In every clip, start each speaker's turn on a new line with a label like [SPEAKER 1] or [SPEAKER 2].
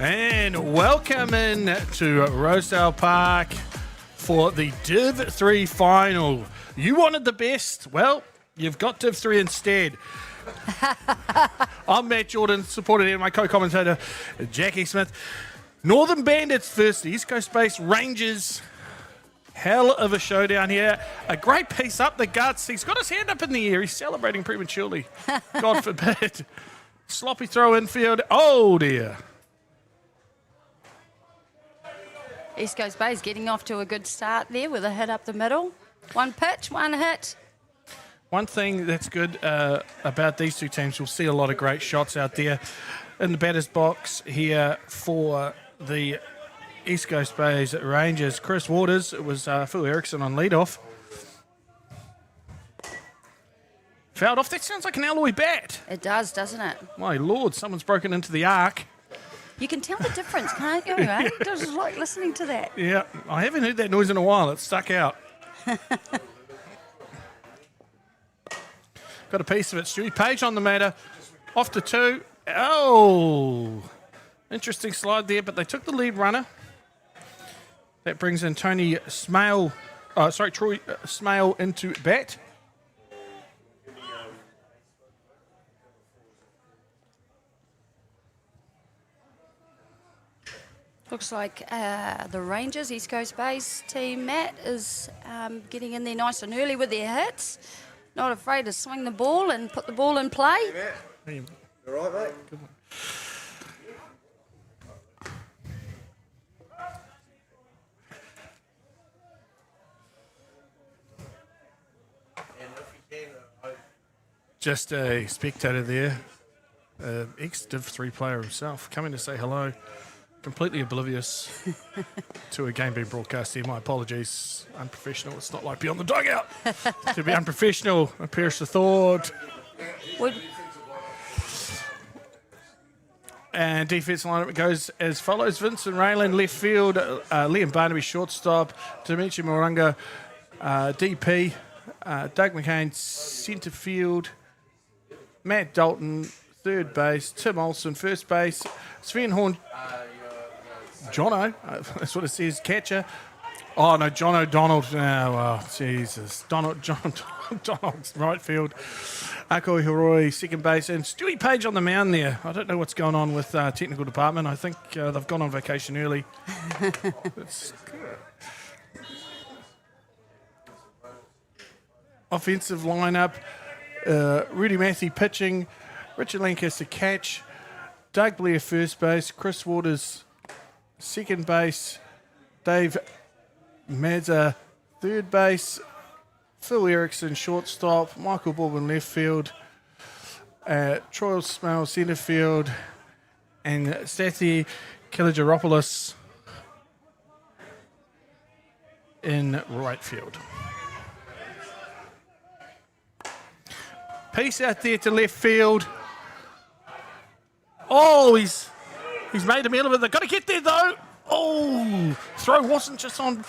[SPEAKER 1] And welcome in to Rosedale Park for the Div 3 final. You wanted the best? Well, you've got Div 3 instead. I'm Matt Jordan, supported here by my co-commentator Jackie Smith. Northern Bandits versus East Coast based Rangers. Hell of a showdown here. A great piece up the guts. He's got his hand up in the air. He's celebrating prematurely. God forbid. Sloppy throw infield. Oh dear.
[SPEAKER 2] East Coast Bay's getting off to a good start there with a hit up the middle. One pitch, one hit.
[SPEAKER 1] One thing that's good about these two teams, we'll see a lot of great shots out there in the batter's box here for the East Coast Bay's Rangers. Chris Waters, it was Phil Erickson on leadoff. Fouled off. That sounds like an alloy bat.
[SPEAKER 2] It does, doesn't it?
[SPEAKER 1] My lord, someone's broken into the arc.
[SPEAKER 2] You can tell the difference, can't you? Eh? Just like listening to that.
[SPEAKER 1] Yeah, I haven't heard that noise in a while. It stuck out. Got a piece of it. Stewie Page on the matter. Off to two. Oh, interesting slide there, but they took the lead runner. That brings in Troy Smale into bat.
[SPEAKER 2] Looks like the Rangers, East Coast Bay's team, Matt, is getting in there nice and early with their hits. Not afraid to swing the ball and put the ball in play.
[SPEAKER 3] Hey, Matt. You all right, mate? Good one.
[SPEAKER 1] Just a spectator there, ex-Div 3 player himself, coming to say hello. Completely oblivious to a game being broadcast here. My apologies. Unprofessional. It's not like beyond the dugout. To be unprofessional, I perish the thought. And defense lineup goes as follows. Vincent Rayland, left field. Liam Barnaby, shortstop. Dimitri Moronga, DP. Doug McCain, centre field. Matt Dalton, third base. Tim Olsen, first base. Sven Horn, Jono, that's what it says, catcher. Oh, no, John O'Donnell. Oh, well, Jesus. John Donald's right field. Ako Hiroi, second base. And Stewie Page on the mound there. I don't know what's going on with technical department. I think they've gone on vacation early. Offensive lineup. Rudy Massey pitching. Richard Lancaster catch. Doug Blair first base. Chris Waters second base. Dave Mazza third base. Phil Erickson shortstop. Michael Baldwin left field. Troy Smale centre field. And Sathi Kaligeropoulos in right field. Piece out there to left field. Oh, he's made a meal of it. They've got to get there, though. Oh, throw wasn't just on.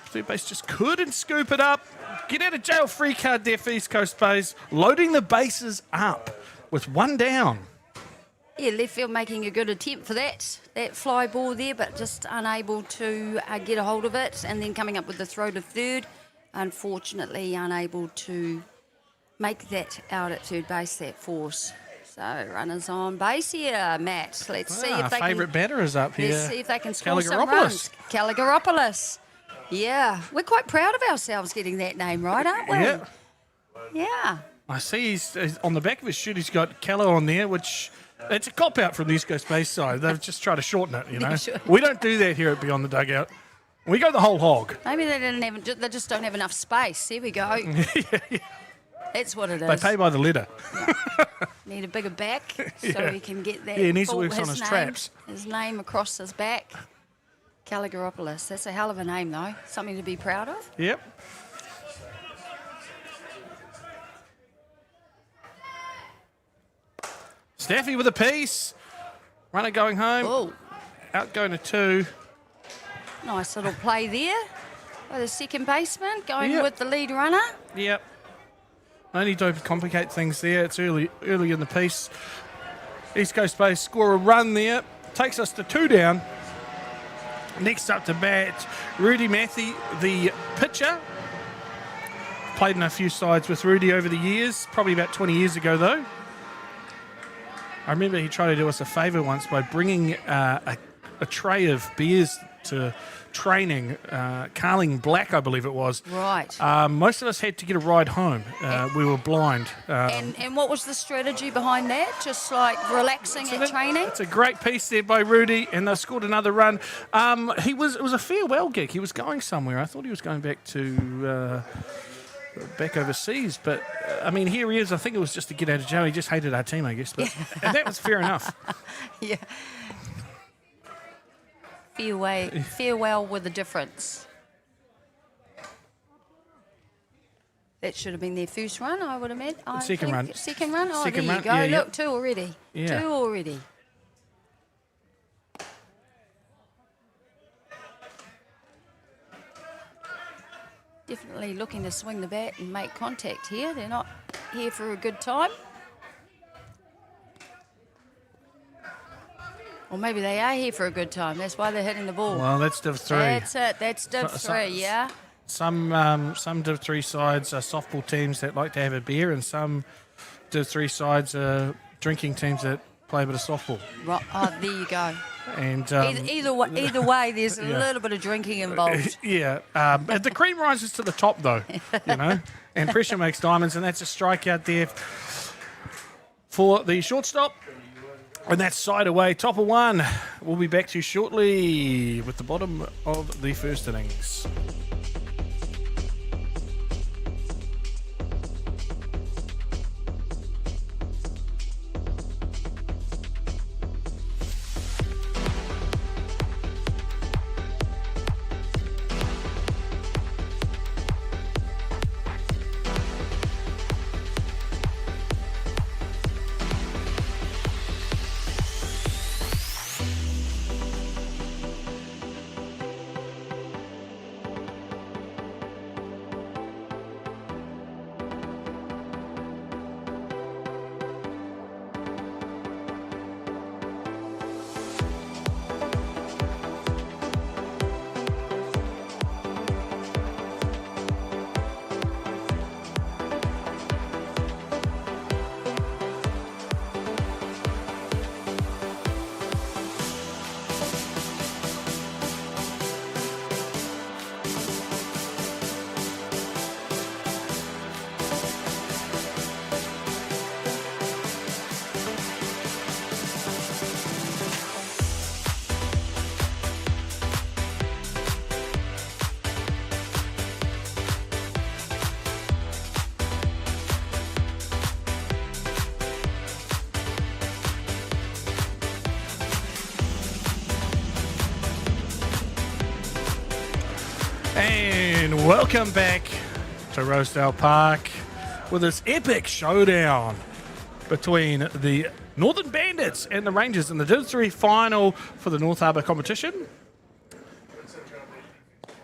[SPEAKER 1] Third base just couldn't scoop it up. Get out of jail free card there for East Coast Bays. Loading the bases up with one down.
[SPEAKER 2] Yeah, left field making a good attempt for that fly ball there, but just unable to get a hold of it. And then coming up with the throw to third. Unfortunately, unable to make that out at third base, that force. So runners on base here, Matt. Let's see if they
[SPEAKER 1] favourite batter is up here.
[SPEAKER 2] Let's see if they can score some runs. Kaligeropoulos. Yeah, we're quite proud of ourselves getting that name right, aren't we?
[SPEAKER 1] Yeah.
[SPEAKER 2] Yeah.
[SPEAKER 1] I see he's on the back of his shoot. He's got Callow on there, which it's a cop out from the East Coast Base side. They've just tried to shorten it. You know,
[SPEAKER 2] Sure.
[SPEAKER 1] We don't do that here at Beyond the Dugout. We go the whole hog.
[SPEAKER 2] Maybe they just don't have enough space. Here we go.
[SPEAKER 1] Yeah.
[SPEAKER 2] That's what it is.
[SPEAKER 1] They pay by the letter.
[SPEAKER 2] Need a bigger back so he can get that.
[SPEAKER 1] Yeah, he needs to work on his traps.
[SPEAKER 2] His name across his back. Kaligeropoulos. That's a hell of a name, though. Something to be proud of.
[SPEAKER 1] Yep. Staffy with a piece. Runner going home.
[SPEAKER 2] Oh,
[SPEAKER 1] Out going to two.
[SPEAKER 2] nice little play there by the second baseman going
[SPEAKER 1] Yep.
[SPEAKER 2] with the lead runner.
[SPEAKER 1] Yep. Only don't complicate things there. It's early in the piece. East Coast Base score a run there. takes us to 2 down. Next up to bat, Rudy Matthew, the pitcher. Played in a few sides with Rudy over the years, probably about 20 years ago though. I remember he tried to do us a favour once by bringing a tray of beers to training, Carling Black, I believe it was.
[SPEAKER 2] Right.
[SPEAKER 1] Most of us had to get a ride home. We were blind.
[SPEAKER 2] And what was the strategy behind that? Just like relaxing at training?
[SPEAKER 1] It's a great piece there by Rudy, and they scored another run. It was a farewell gig. He was going somewhere. I thought he was going back to back overseas, but I mean, here he is. I think it was just to get out of jail. He just hated our team, I guess, but and that was fair enough.
[SPEAKER 2] Yeah. Farewell with a difference. That should have been their first run, I would imagine.
[SPEAKER 1] Second run.
[SPEAKER 2] Second run? Oh,
[SPEAKER 1] Second
[SPEAKER 2] there
[SPEAKER 1] run.
[SPEAKER 2] you go.
[SPEAKER 1] Yeah,
[SPEAKER 2] Look,
[SPEAKER 1] yeah.
[SPEAKER 2] 2 already.
[SPEAKER 1] Yeah.
[SPEAKER 2] 2 already. Definitely looking to swing the bat and make contact here. They're not here for a good time. Or maybe they are here for a good time. That's why they're hitting the ball.
[SPEAKER 1] Well, that's Div 3.
[SPEAKER 2] That's it. That's Div 3, yeah?
[SPEAKER 1] Some Div 3 sides are softball teams that like to have a beer, and some Div 3 sides are drinking teams that play a bit of softball.
[SPEAKER 2] Right. Oh, there you go.
[SPEAKER 1] And
[SPEAKER 2] Either way, there's a little bit of drinking involved.
[SPEAKER 1] Yeah. The cream rises to the top, though, you know, and pressure makes diamonds, and that's a strikeout there for the shortstop. And that's side away, top of 1. We'll be back to you shortly with the bottom of the first innings. And welcome back to Rosedale Park with this epic showdown between the Northern Bandits and the Rangers in the Div 3 final for the North Harbour competition.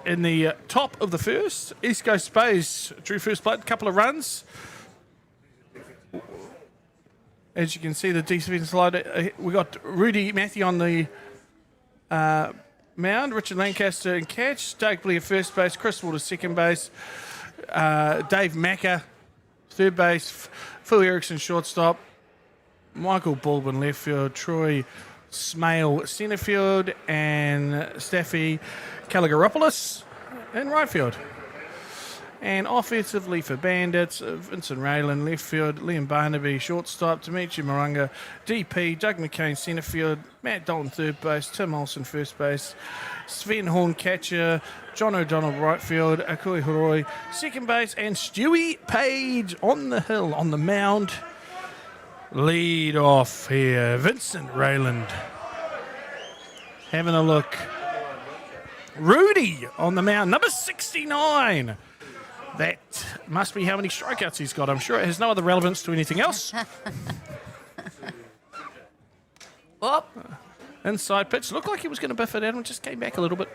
[SPEAKER 1] In the top of the first, East Coast Space drew first blood, couple of runs. As you can see, the defensive slide, we got Rudy Matthew on the mound, Richard Lancaster in catch, Doug Blair first base, Chris Walter second base, Dave Macca third base, Phil Erickson shortstop, Michael Baldwin left field, Troy Smale centre field, and Staffy Caligaropoulos in right field. And offensively for Bandits, Vincent Raylan left field, Liam Barnaby shortstop, Dimitri Moronga DP, Doug McCain centre field, Matt Dalton third base, Tim Olsen first base, Sven Horn catcher, John O'Donnell right field, Akui Horoi second base, and Stewie Page on the hill, on the mound. Lead off here, Vincent Rayland having a look. Rudy on the mound, number 69. That must be how many strikeouts he's got. I'm sure it has no other relevance to anything else.
[SPEAKER 2] Whoop.
[SPEAKER 1] Inside pitch. Looked like he was going to biff it out and just came back a little bit.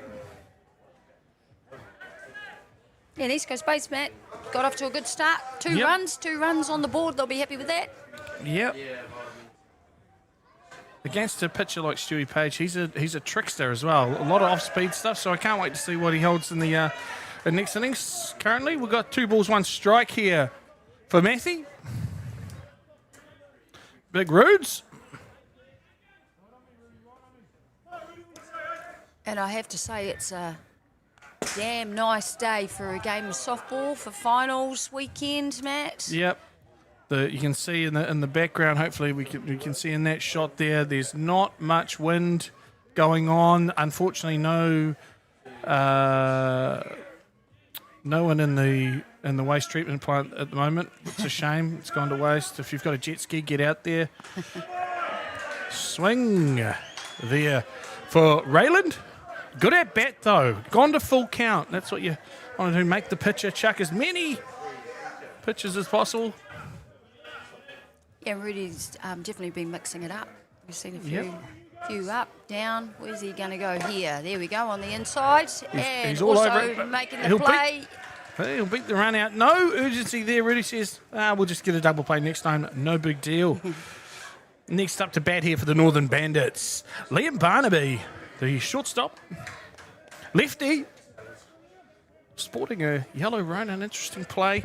[SPEAKER 2] Yeah, and East Coast Base, Matt, got off to a good start. Two
[SPEAKER 1] Yep.
[SPEAKER 2] runs on the board. They'll be happy with that.
[SPEAKER 1] Yep. against a pitcher like Stewie Page, he's a trickster as well. A lot of off-speed stuff, so I can't wait to see what he holds in the next innings. Currently, we've got 2 balls, 1 strike here for Matthew. Big Rudes.
[SPEAKER 2] And I have to say, it's a damn nice day for a game of softball for finals weekend, Matt.
[SPEAKER 1] Yep. You can see in the background, hopefully we can see in that shot there, there's not much wind going on. Unfortunately, no one in the waste treatment plant at the moment. It's a shame. It's gone to waste. If you've got a jet ski, get out there. Swing there for Rayland. Good at bat, though. Gone to full count. That's what you want to do. Make the pitcher chuck as many pitches as possible.
[SPEAKER 2] Yeah, Rudy's definitely been mixing it up. We've seen a
[SPEAKER 1] Yep.
[SPEAKER 2] few up, down. Where's he going to go here? There we go, on the inside. And
[SPEAKER 1] he's all
[SPEAKER 2] also
[SPEAKER 1] over it.
[SPEAKER 2] making the
[SPEAKER 1] He'll
[SPEAKER 2] play.
[SPEAKER 1] He'll beat the run out. No urgency there. Rudy says, we'll just get a double play next time. No big deal. Next up to bat here for the Northern Bandits, Liam Barnaby, the shortstop. Lefty. Sporting a yellow run, an interesting play.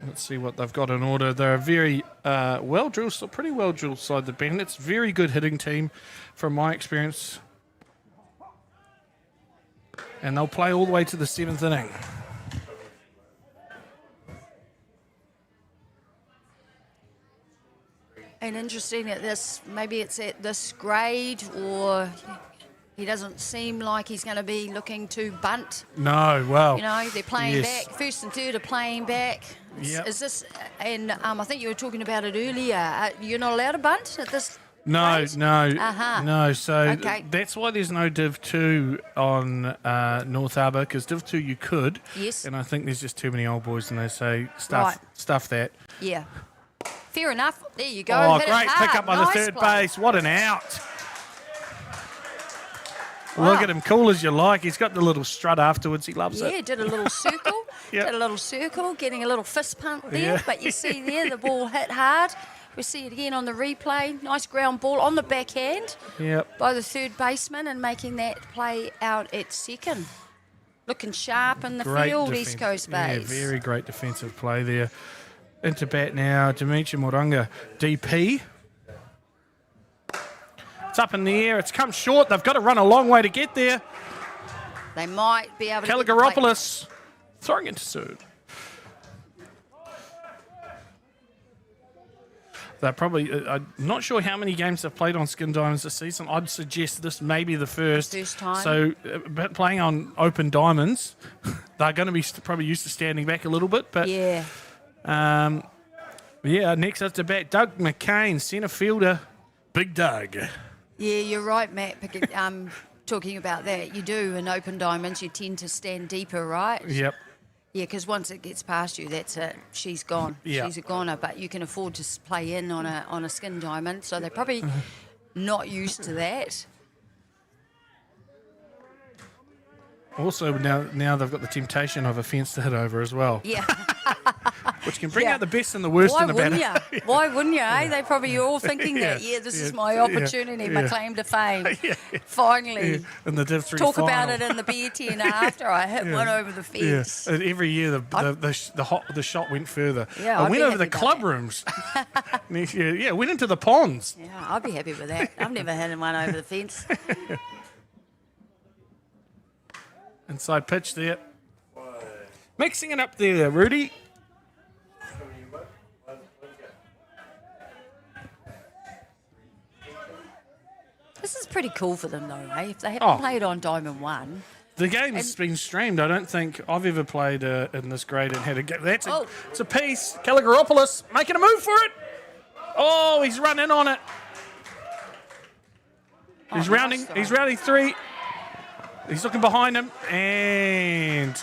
[SPEAKER 1] Let's see what they've got in order. They're a very well-drilled, pretty well-drilled side, the Bandits. Very good hitting team from my experience. And they'll play all the way to the 7th inning.
[SPEAKER 2] And interesting at this, maybe it's at this grade, or he doesn't seem like he's going to be looking to bunt.
[SPEAKER 1] No, well.
[SPEAKER 2] You know, they're playing
[SPEAKER 1] yes.
[SPEAKER 2] back. First and third are playing back.
[SPEAKER 1] Yep.
[SPEAKER 2] Is this, and I think you were talking about it earlier, you're not allowed to bunt at this
[SPEAKER 1] No,
[SPEAKER 2] grade?
[SPEAKER 1] no,
[SPEAKER 2] Uh-huh.
[SPEAKER 1] no. So
[SPEAKER 2] Okay.
[SPEAKER 1] that's why there's no Div 2 on North Harbour, because Div 2 you could.
[SPEAKER 2] Yes.
[SPEAKER 1] And I think there's just too many old boys, and they say stuff that.
[SPEAKER 2] Yeah. Fair enough. There you go.
[SPEAKER 1] Oh,
[SPEAKER 2] Hit it
[SPEAKER 1] great
[SPEAKER 2] hard.
[SPEAKER 1] pick up by
[SPEAKER 2] Nice
[SPEAKER 1] the third
[SPEAKER 2] play.
[SPEAKER 1] base. What an out.
[SPEAKER 2] Wow.
[SPEAKER 1] Look at him, cool as you like. He's got the little strut afterwards. He loves
[SPEAKER 2] Yeah,
[SPEAKER 1] it.
[SPEAKER 2] did a little circle.
[SPEAKER 1] Yep.
[SPEAKER 2] Did a little circle, getting a little fist pump there.
[SPEAKER 1] Yeah.
[SPEAKER 2] But you see there, the ball hit hard. We see it again on the replay. Nice ground ball on the backhand
[SPEAKER 1] Yep.
[SPEAKER 2] by the third baseman and making that play out at second. Looking sharp in the field, East Coast base.
[SPEAKER 1] Yeah, very great defensive play there. Into bat now, Dimitri Morunga, DP. It's up in the air. It's come short. They've got to run a long way to get there.
[SPEAKER 2] They might be able to get the play.
[SPEAKER 1] Caligaropoulos throwing into third. They're probably, I'm not sure how many games they've played on Skin Diamonds this season. I'd suggest this may be the first.
[SPEAKER 2] First time.
[SPEAKER 1] So, but playing on open diamonds, they're going to be probably used to standing back a little bit. But
[SPEAKER 2] Yeah.
[SPEAKER 1] Next up to bat, Doug McCain, centre fielder. Big Doug.
[SPEAKER 2] Yeah, you're right, Matt. Talking about that, you do in open diamonds, you tend to stand deeper, right?
[SPEAKER 1] Yep.
[SPEAKER 2] Yeah, because once it gets past you, that's it. She's gone.
[SPEAKER 1] Yeah.
[SPEAKER 2] She's a goner. But you can afford to play in on a skin diamond, so they're probably not used to that.
[SPEAKER 1] Also, now they've got the temptation of a fence to hit over as well,
[SPEAKER 2] Yeah.
[SPEAKER 1] which can bring
[SPEAKER 2] Yeah.
[SPEAKER 1] out the best and the worst
[SPEAKER 2] Why
[SPEAKER 1] in a
[SPEAKER 2] wouldn't
[SPEAKER 1] batter.
[SPEAKER 2] you? Why wouldn't you? Eh? They probably are all thinking that. Yeah, this is my opportunity, my claim to fame. Finally,
[SPEAKER 1] In the Div 3
[SPEAKER 2] talk
[SPEAKER 1] final.
[SPEAKER 2] about it in the beer tin after I hit one over the
[SPEAKER 1] Yeah,
[SPEAKER 2] fence.
[SPEAKER 1] and every year the shot went further.
[SPEAKER 2] Yeah,
[SPEAKER 1] I
[SPEAKER 2] I'd
[SPEAKER 1] went
[SPEAKER 2] be
[SPEAKER 1] over the
[SPEAKER 2] happy about
[SPEAKER 1] club
[SPEAKER 2] that.
[SPEAKER 1] rooms. Next year, yeah, went into the ponds.
[SPEAKER 2] Yeah, I'd be happy with that. I've never hit one over the fence.
[SPEAKER 1] Inside pitch there. Mixing it up there, Rudy.
[SPEAKER 2] This is pretty cool for them, though, eh? If they haven't played on Diamond 1.
[SPEAKER 1] The game's been streamed. I don't think I've ever played in this grade and had a game. It's a piece. Caligaropoulos making a move for it. Oh, he's running on it. He's rounding. He's rounding three. He's looking behind him, and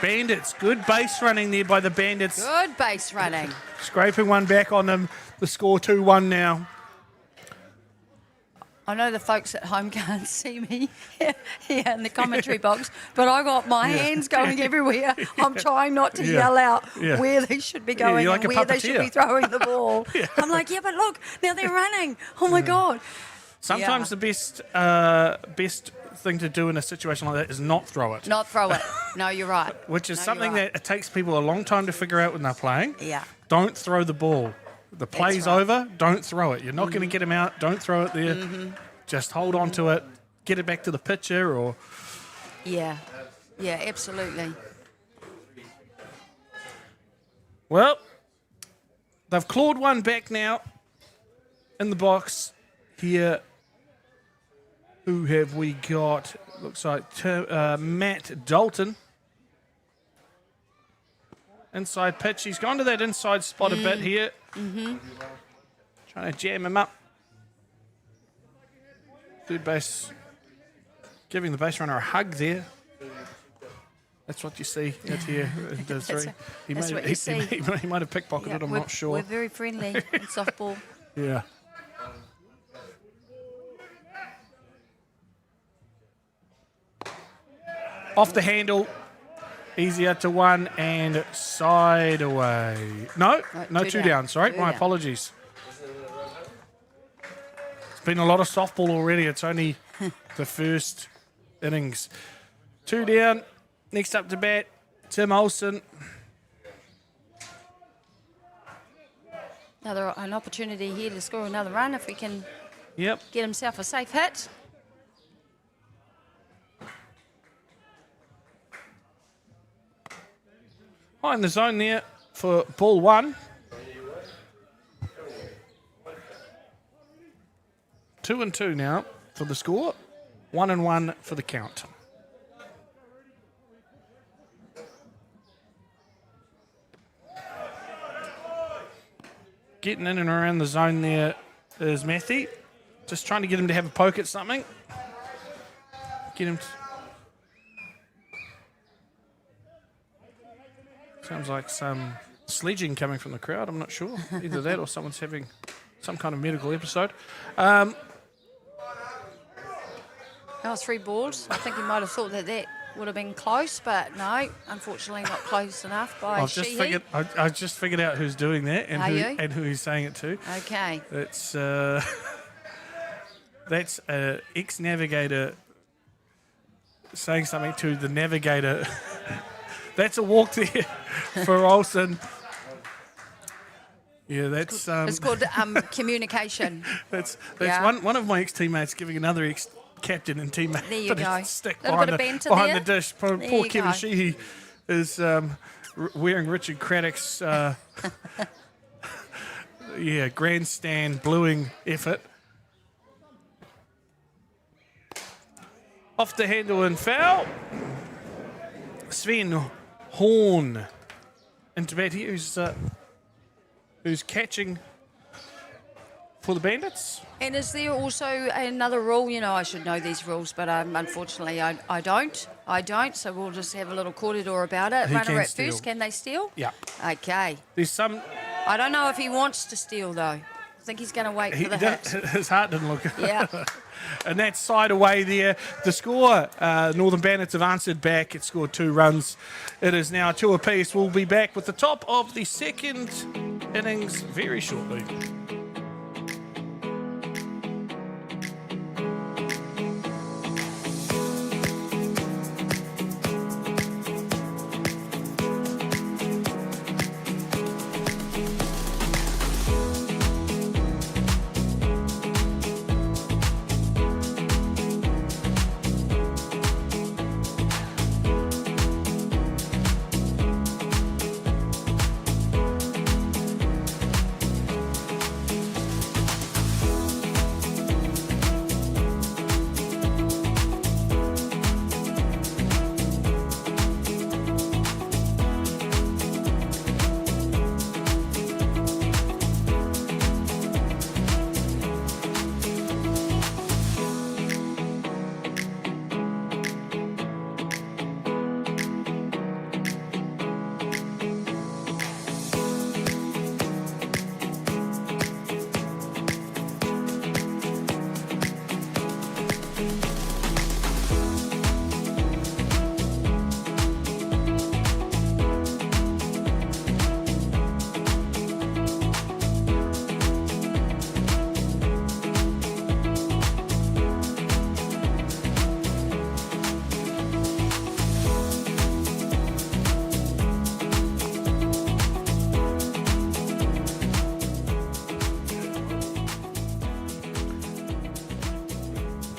[SPEAKER 1] Bandits. Good base running there by the Bandits.
[SPEAKER 2] Good base running.
[SPEAKER 1] Scraping one back on them. The score 2-1 now.
[SPEAKER 2] I know the folks at home can't see me here in the commentary box, but I got my hands going everywhere. I'm trying not to yell out where they should be going
[SPEAKER 1] you're like
[SPEAKER 2] and
[SPEAKER 1] a
[SPEAKER 2] where they should be
[SPEAKER 1] puppeteer.
[SPEAKER 2] throwing the ball. I'm like, but look, now they're running. Oh my God.
[SPEAKER 1] Sometimes the best thing to do in a situation like that is not throw it.
[SPEAKER 2] Not throw it. No, you're right.
[SPEAKER 1] Which is
[SPEAKER 2] No,
[SPEAKER 1] something
[SPEAKER 2] you're right.
[SPEAKER 1] that it takes people a long time to figure out when they're playing.
[SPEAKER 2] Yeah.
[SPEAKER 1] Don't throw the ball. The play's
[SPEAKER 2] right.
[SPEAKER 1] over, don't throw it. You're not going to get him out, don't throw it there. Just hold on to it, get it back to the pitcher or...
[SPEAKER 2] Yeah, absolutely.
[SPEAKER 1] Well, they've clawed one back now in the box here. Who have we got? Looks like Matt Dalton. Inside pitch. He's gone to that inside spot a bit here. Trying to jam him up. Third base giving the base runner a hug there. That's what you see out here in the three.
[SPEAKER 2] That's what you see.
[SPEAKER 1] He might have pickpocketed, I'm not sure.
[SPEAKER 2] We're very friendly in softball.
[SPEAKER 1] Yeah. Off the handle, easier to one and side away. No, two down. Sorry,
[SPEAKER 2] Two
[SPEAKER 1] my
[SPEAKER 2] down.
[SPEAKER 1] apologies. It's been a lot of softball already. It's only the first innings. Two down. Next up to bat, Tim Olsen.
[SPEAKER 2] An opportunity here to score another run if we can
[SPEAKER 1] Yep.
[SPEAKER 2] get himself a safe hit.
[SPEAKER 1] High in the zone there for ball one. 2-2 now for the score. 1-1 for the count. Getting in and around the zone there is Matthew. Just trying to get him to have a poke at something. Get him. Sounds like some sledging coming from the crowd. I'm not sure. Either that or someone's having some kind of medical episode.
[SPEAKER 2] That was 3 balls. I think he might have thought that would have been close, but no, unfortunately not close enough by
[SPEAKER 1] I just figured out who's doing that and who he's saying it to.
[SPEAKER 2] Okay.
[SPEAKER 1] It's that's an ex-navigator saying something to the navigator. That's a walk there for Olsen. Yeah, that's
[SPEAKER 2] It's called communication.
[SPEAKER 1] that's
[SPEAKER 2] Yeah.
[SPEAKER 1] one of my ex-teammates giving another ex-captain and teammate
[SPEAKER 2] There you
[SPEAKER 1] bit
[SPEAKER 2] go.
[SPEAKER 1] of stick
[SPEAKER 2] Little
[SPEAKER 1] behind,
[SPEAKER 2] bit of banter
[SPEAKER 1] behind
[SPEAKER 2] there.
[SPEAKER 1] the dish. Poor
[SPEAKER 2] There you
[SPEAKER 1] Kevin
[SPEAKER 2] go.
[SPEAKER 1] Sheehy is wearing Richard Craddock's grandstand bluing effort. Off the handle and foul. Sven Horn into bat here, who's catching for the Bandits.
[SPEAKER 2] And is there also another rule? You know, I should know these rules, but unfortunately I don't. So we'll just have a little corridor about it.
[SPEAKER 1] He
[SPEAKER 2] Runner
[SPEAKER 1] can
[SPEAKER 2] at
[SPEAKER 1] steal.
[SPEAKER 2] first, can they steal?
[SPEAKER 1] Yeah.
[SPEAKER 2] Okay.
[SPEAKER 1] There's some.
[SPEAKER 2] I don't know if he wants to steal, though. I think he's going to wait for the hit.
[SPEAKER 1] His heart didn't look.
[SPEAKER 2] Yeah.
[SPEAKER 1] And that side away there. The score, Northern Bandits have answered back. It scored 2 runs. It is now 2 apiece. We'll be back with the top of the second innings very shortly.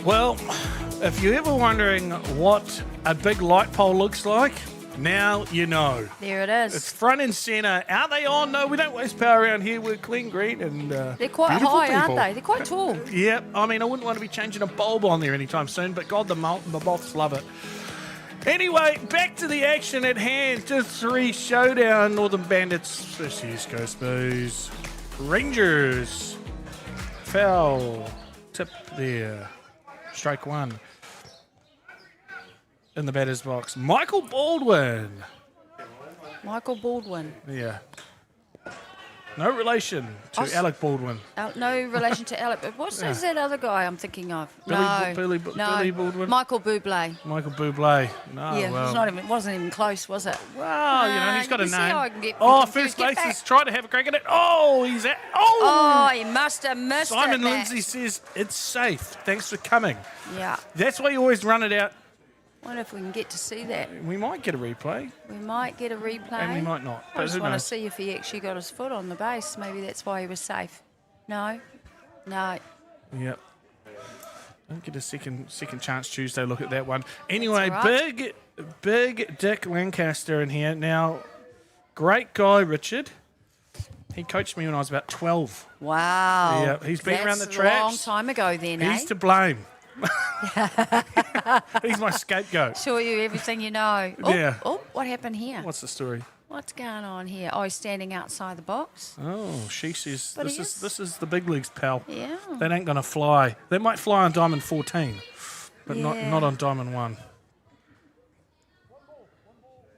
[SPEAKER 1] Well, if you're ever wondering what a big light pole looks like, now you know.
[SPEAKER 2] There it is.
[SPEAKER 1] It's front and centre. Are they on? No, we don't waste power around here. We're clean, green, and
[SPEAKER 2] They're quite
[SPEAKER 1] beautiful
[SPEAKER 2] high,
[SPEAKER 1] people.
[SPEAKER 2] aren't they? They're quite tall.
[SPEAKER 1] Yeah, I mean, I wouldn't want to be changing a bulb on there anytime soon, but God, the moths love it. Anyway, back to the action at hand. Just 3 showdown. Northern Bandits versus East Coast Blues. Rangers. Foul. Tip there. Strike 1. In the batter's box. Michael Baldwin.
[SPEAKER 2] Michael Baldwin.
[SPEAKER 1] Yeah. No relation to Alec Baldwin.
[SPEAKER 2] No relation to Alec. What's is that other guy I'm thinking of?
[SPEAKER 1] Billy Baldwin.
[SPEAKER 2] Michael Bublé.
[SPEAKER 1] Michael Bublé. No,
[SPEAKER 2] Yeah,
[SPEAKER 1] well.
[SPEAKER 2] it wasn't even close, was it?
[SPEAKER 1] Well, he's got a
[SPEAKER 2] you see how I can
[SPEAKER 1] name.
[SPEAKER 2] get
[SPEAKER 1] Oh,
[SPEAKER 2] confused.
[SPEAKER 1] first
[SPEAKER 2] Get
[SPEAKER 1] base
[SPEAKER 2] back.
[SPEAKER 1] is trying to have a crack at it. Oh, he's at. Oh!
[SPEAKER 2] Oh, he must have missed
[SPEAKER 1] Simon
[SPEAKER 2] it, Matt.
[SPEAKER 1] Lindsay says it's safe. Thanks for coming.
[SPEAKER 2] Yeah.
[SPEAKER 1] That's why you always run it out.
[SPEAKER 2] Wonder if we can get to see that.
[SPEAKER 1] We might get a replay,
[SPEAKER 2] We might get a replay.
[SPEAKER 1] and we might not.
[SPEAKER 2] I
[SPEAKER 1] But
[SPEAKER 2] just
[SPEAKER 1] who
[SPEAKER 2] want to
[SPEAKER 1] knows?
[SPEAKER 2] see if he actually got his foot on the base. Maybe that's why he was safe. No.
[SPEAKER 1] Yep. Don't get a second chance Tuesday. Look at that one. Anyway,
[SPEAKER 2] That's all right.
[SPEAKER 1] big Dick Lancaster in here. Now, great guy, Richard. He coached me when I was about 12.
[SPEAKER 2] Wow.
[SPEAKER 1] Yeah, he's been around the
[SPEAKER 2] That's a long
[SPEAKER 1] traps.
[SPEAKER 2] time ago then,
[SPEAKER 1] He's
[SPEAKER 2] eh?
[SPEAKER 1] to blame. He's my scapegoat.
[SPEAKER 2] Show you everything you know. Oh,
[SPEAKER 1] Yeah.
[SPEAKER 2] Oh, what happened here?
[SPEAKER 1] What's the story?
[SPEAKER 2] What's going on here? Oh, he's standing outside the box.
[SPEAKER 1] Oh, she says
[SPEAKER 2] But
[SPEAKER 1] this
[SPEAKER 2] he
[SPEAKER 1] is the big leagues, pal.
[SPEAKER 2] Yeah.
[SPEAKER 1] That ain't gonna fly. They might fly on Diamond 14, but
[SPEAKER 2] Yeah.
[SPEAKER 1] not on Diamond 1.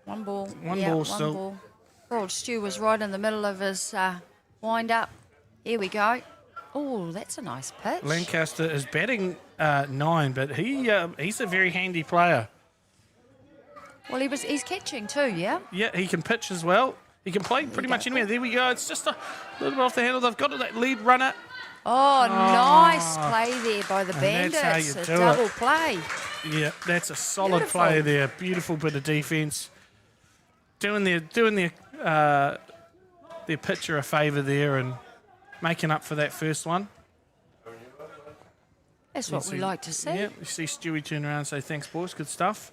[SPEAKER 2] One ball.
[SPEAKER 1] One
[SPEAKER 2] Yeah,
[SPEAKER 1] ball
[SPEAKER 2] one
[SPEAKER 1] still.
[SPEAKER 2] ball. Poor old Stu was right in the middle of his wind up. Here we go. Oh, that's a nice pitch.
[SPEAKER 1] Lancaster is batting 9, but he's a very handy player.
[SPEAKER 2] Well, he's catching too, yeah?
[SPEAKER 1] Yeah, he can pitch as well. He can play pretty much anywhere. There we go. It's just a little bit off the handle. They've got that lead runner.
[SPEAKER 2] Oh, nice play there by the
[SPEAKER 1] And that's
[SPEAKER 2] Bandits.
[SPEAKER 1] how you
[SPEAKER 2] A
[SPEAKER 1] do
[SPEAKER 2] double
[SPEAKER 1] it.
[SPEAKER 2] play.
[SPEAKER 1] Yeah, that's a solid
[SPEAKER 2] Beautiful.
[SPEAKER 1] play there. Beautiful bit of defence. Doing their pitcher a favour there and making up for that first one.
[SPEAKER 2] That's what we like to see.
[SPEAKER 1] Yeah, you see Stewie turn around and say, thanks, boys, good stuff.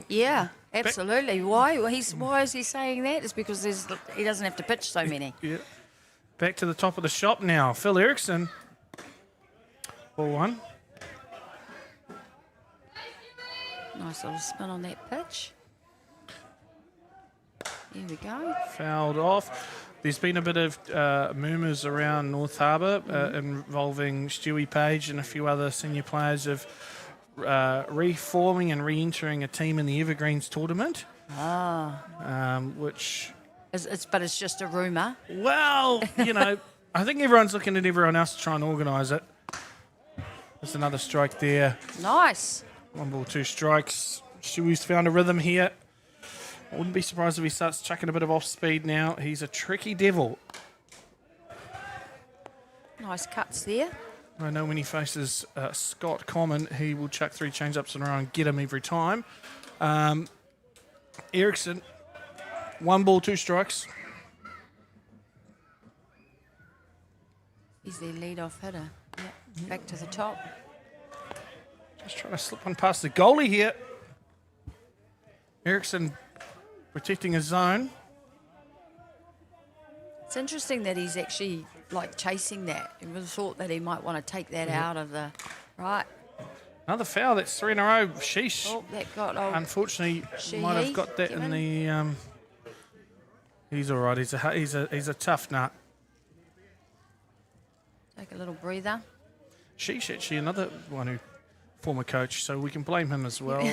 [SPEAKER 2] Yeah, absolutely. Why? Well, why is he saying that? It's because he doesn't have to pitch so many.
[SPEAKER 1] Yeah. Back to the top of the shop now. Phil Erickson. Ball 1.
[SPEAKER 2] Nice little spin on that pitch. Here we go.
[SPEAKER 1] Fouled off. There's been a bit of murmurs around North Harbour involving Stewie Page and a few other senior players of reforming and re-entering a team in the Evergreens tournament. Which,
[SPEAKER 2] But it's just a rumour.
[SPEAKER 1] well, I think everyone's looking at everyone else to try and organise it. There's another strike there.
[SPEAKER 2] Nice.
[SPEAKER 1] 1 ball, 2 strikes. Stewie's found a rhythm here. I wouldn't be surprised if he starts chucking a bit of off speed now. He's a tricky devil.
[SPEAKER 2] Nice cuts there.
[SPEAKER 1] I know when he faces Scott Common, he will chuck 3 change-ups in a row and get him every time. Erickson, 1 ball, 2 strikes.
[SPEAKER 2] He's their lead-off hitter. Yep. Back to the top.
[SPEAKER 1] Just trying to slip one past the goalie here. Erickson protecting his zone.
[SPEAKER 2] It's interesting that he's actually chasing that. It was thought that he might want to take that out of the right.
[SPEAKER 1] Another foul. That's 3 in a row. Sheesh.
[SPEAKER 2] Oh, that got old.
[SPEAKER 1] Unfortunately, might have got that in the. He's all right. He's a tough nut.
[SPEAKER 2] Take a little breather.
[SPEAKER 1] Sheesh, actually, another one who former coach, so we can blame him as well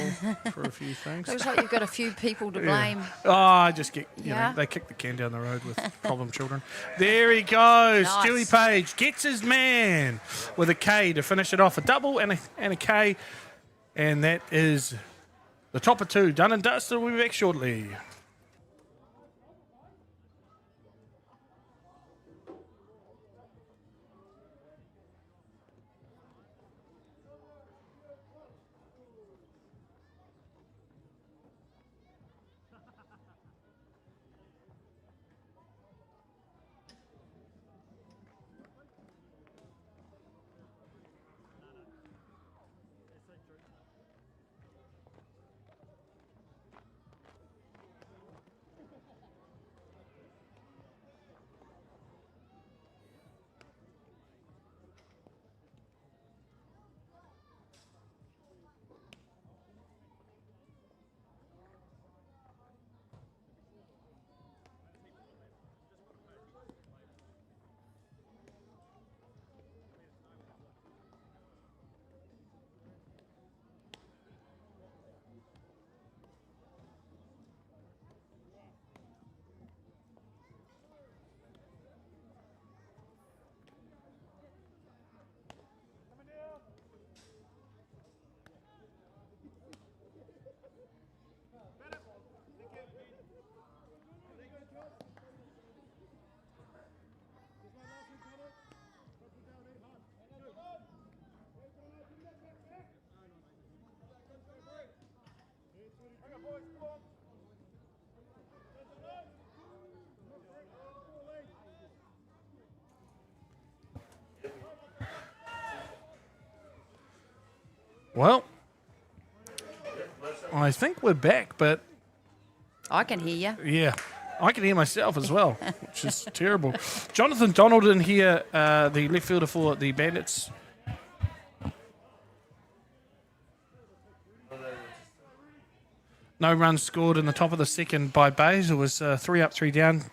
[SPEAKER 1] for a few things.
[SPEAKER 2] Looks like you've got a few people to blame.
[SPEAKER 1] Oh, I just get,
[SPEAKER 2] Yeah.
[SPEAKER 1] they kick the can down the road with problem children. There he goes.
[SPEAKER 2] Nice.
[SPEAKER 1] Stewie Page gets his man with a K to finish it off. A double and a K. And that is the top of 2. Done and dusted. We'll be back shortly. Well, I think we're back, but
[SPEAKER 2] I can hear you.
[SPEAKER 1] yeah, I can hear myself as well, which is terrible. Jonathan Donald in here, the left fielder for the Bandits. No runs scored in the top of the second by Bays. It was 3 up, 3 down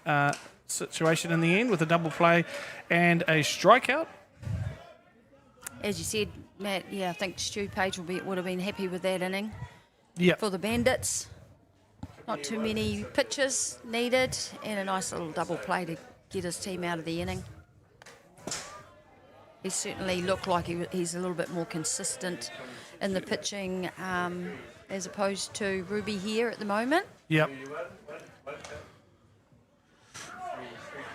[SPEAKER 1] situation in the end with a double play and a strikeout.
[SPEAKER 2] As you said, Matt, yeah, I think Stu Page would have been happy with that inning
[SPEAKER 1] Yep.
[SPEAKER 2] for the Bandits. Not too many pitches needed and a nice little double play to get his team out of the inning. He certainly looked like he's a little bit more consistent in the pitching as opposed to Ruby here at the moment.
[SPEAKER 1] Yep.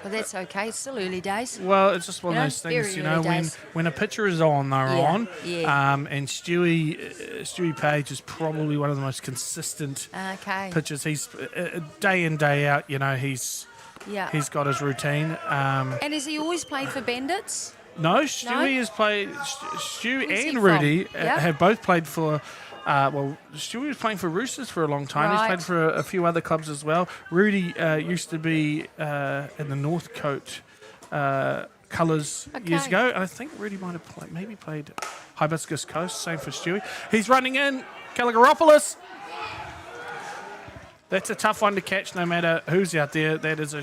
[SPEAKER 2] But that's okay. It's still early days.
[SPEAKER 1] Well, it's just one of those
[SPEAKER 2] very
[SPEAKER 1] things, you
[SPEAKER 2] early
[SPEAKER 1] know,
[SPEAKER 2] days.
[SPEAKER 1] when a pitcher is on, they're
[SPEAKER 2] Yeah,
[SPEAKER 1] on.
[SPEAKER 2] yeah.
[SPEAKER 1] And Stewie Page is probably one of the most consistent
[SPEAKER 2] Okay.
[SPEAKER 1] pitchers. He's day in, day out, you know, he's got his routine.
[SPEAKER 2] And has he always played for Bandits?
[SPEAKER 1] No, Stewie has played. Stu
[SPEAKER 2] Where's he
[SPEAKER 1] and
[SPEAKER 2] from?
[SPEAKER 1] Rudy
[SPEAKER 2] Yep.
[SPEAKER 1] have both played for. Stewie was playing for Roosters for a long time. He's
[SPEAKER 2] Right.
[SPEAKER 1] played for a few other clubs as well. Rudy used to be in the Northcote colours years
[SPEAKER 2] Okay.
[SPEAKER 1] ago. And I think Rudy might have played Hibiscus Coast. Same for Stewie. He's running in. Calagaropoulos. That's a tough one to catch, no matter who's out there. That is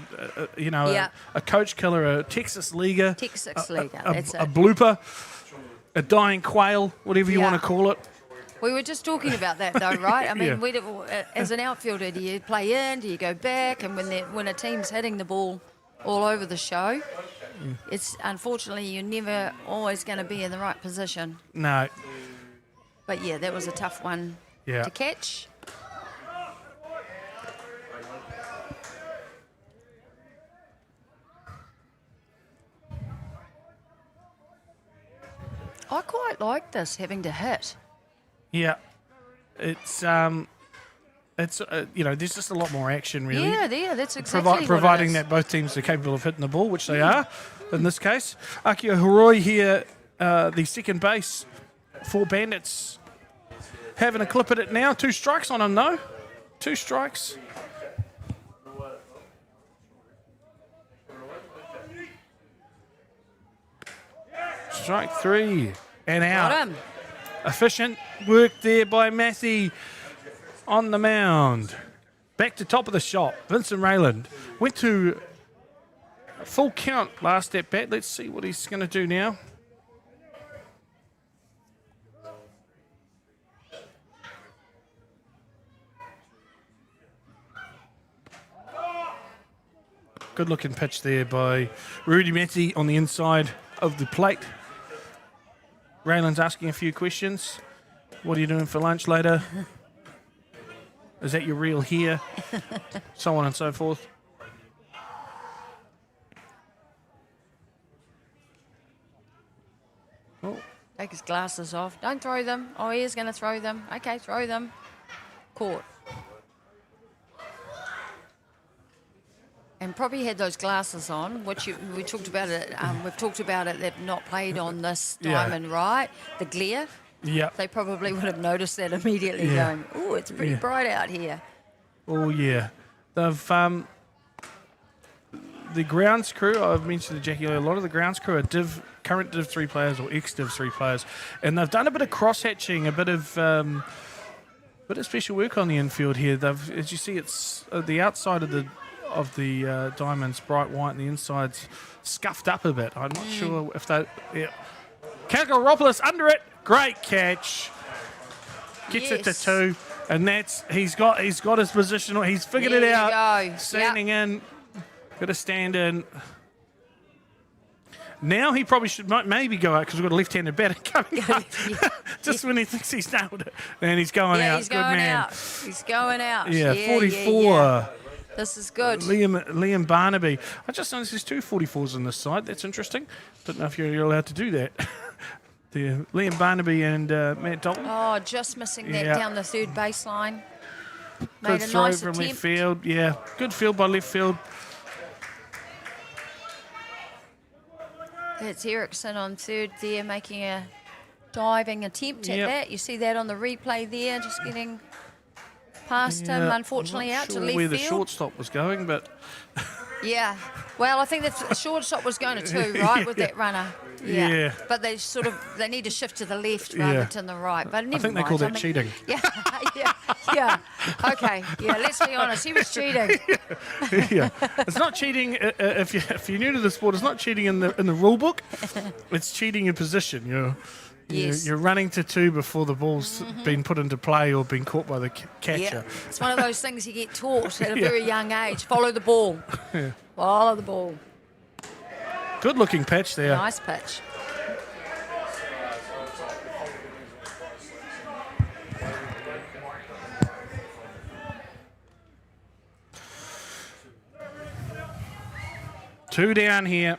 [SPEAKER 2] Yeah.
[SPEAKER 1] a coach killer, a Texas leaguer,
[SPEAKER 2] Texas Leaguer,
[SPEAKER 1] a
[SPEAKER 2] that's it.
[SPEAKER 1] blooper, a dying quail, whatever you
[SPEAKER 2] Yeah.
[SPEAKER 1] want to call it.
[SPEAKER 2] We were just talking about that, though, right? I mean,
[SPEAKER 1] Yeah.
[SPEAKER 2] as an outfielder, do you play in? Do you go back? And when a team's hitting the ball all over the show, it's unfortunately you're never always going to be in the right position.
[SPEAKER 1] No,
[SPEAKER 2] But yeah, that was a tough one
[SPEAKER 1] Yeah.
[SPEAKER 2] to catch. I quite like this having to hit.
[SPEAKER 1] yeah, it's there's just a lot more action really.
[SPEAKER 2] Yeah, that's exactly what it
[SPEAKER 1] Providing
[SPEAKER 2] is.
[SPEAKER 1] that both teams are capable of hitting the ball, which they are in this case. Akio Horoi here, the second base for Bandits. Having a clip at it now. 2 strikes on him though. 2 strikes. Strike 3 and out.
[SPEAKER 2] Got him.
[SPEAKER 1] Efficient work there by Massey on the mound. Back to top of the shop. Vincent Rayland went to a full count last at bat. Let's see what he's going to do now. Good looking pitch there by Rudy Massey on the inside of the plate. Rayland's asking a few questions. What are you doing for lunch later? Is that your real hair? So on and so forth. Oh,
[SPEAKER 2] Take his glasses off. Don't throw them. Oh, he is going to throw them. Okay, throw them. Caught. And probably had those glasses on, which we talked about it. We've talked about it. They've not played on this
[SPEAKER 1] Yeah.
[SPEAKER 2] diamond, right? The glare.
[SPEAKER 1] yeah.
[SPEAKER 2] They probably would have noticed that immediately,
[SPEAKER 1] Yeah.
[SPEAKER 2] going, "Oh, it's pretty
[SPEAKER 1] Yeah.
[SPEAKER 2] bright out here."
[SPEAKER 1] Oh, yeah. They've the grounds crew, I've mentioned to Jackie earlier, a lot of the grounds crew are current Div 3 players or ex-Div 3 players, and they've done a bit of cross-hatching, a bit of special work on the infield here. They've, as you see, it's the outside of the diamond's bright white and the inside's scuffed up a bit. I'm not sure if that... Yeah. Kalgaropoulos under it. Great catch. Gets it to
[SPEAKER 2] Yes.
[SPEAKER 1] 2. And he's got his position. He's figured
[SPEAKER 2] There
[SPEAKER 1] it
[SPEAKER 2] you
[SPEAKER 1] out.
[SPEAKER 2] go.
[SPEAKER 1] Standing in. Got to stand in. Now he probably should maybe go out because we've got a left-handed batter coming up. Just when he thinks he's nailed it. And he's going
[SPEAKER 2] Yeah,
[SPEAKER 1] out.
[SPEAKER 2] he's
[SPEAKER 1] Good
[SPEAKER 2] going
[SPEAKER 1] man.
[SPEAKER 2] out. He's going out.
[SPEAKER 1] Yeah,
[SPEAKER 2] Yeah,
[SPEAKER 1] 44.
[SPEAKER 2] yeah. This is good.
[SPEAKER 1] Liam Barnaby. I just noticed there's 2 44s on this side. That's interesting. Don't know if you're allowed to do that. Liam Barnaby and Matt Dalton.
[SPEAKER 2] Oh, just missing that
[SPEAKER 1] Yeah.
[SPEAKER 2] down the third baseline.
[SPEAKER 1] Good
[SPEAKER 2] Made a
[SPEAKER 1] throw
[SPEAKER 2] nice
[SPEAKER 1] from left
[SPEAKER 2] attempt.
[SPEAKER 1] field. Yeah, good field by left field.
[SPEAKER 2] That's Ericsson on third there, making a diving attempt at
[SPEAKER 1] Yep.
[SPEAKER 2] that. You see that on the replay there, just getting past him, unfortunately,
[SPEAKER 1] I'm not
[SPEAKER 2] out to
[SPEAKER 1] sure
[SPEAKER 2] left
[SPEAKER 1] where
[SPEAKER 2] field.
[SPEAKER 1] the shortstop was going, but
[SPEAKER 2] Yeah. Well, I think the shortstop was going to two, right, with that runner. Yeah.
[SPEAKER 1] Yeah.
[SPEAKER 2] But they need to shift to the left rather than the right. But never
[SPEAKER 1] I think they
[SPEAKER 2] mind.
[SPEAKER 1] call that cheating.
[SPEAKER 2] Yeah, yeah. Okay, yeah, let's be honest. He was cheating.
[SPEAKER 1] Yeah, it's not cheating if you're new to the sport. It's not cheating in the rule book. It's cheating in position. You're running to two before the ball's been put into play or been caught by the catcher.
[SPEAKER 2] Yeah. It's one of those things you get taught at a very young age. Follow the ball. Follow the ball.
[SPEAKER 1] Good looking pitch there.
[SPEAKER 2] Nice pitch.
[SPEAKER 1] Two down here,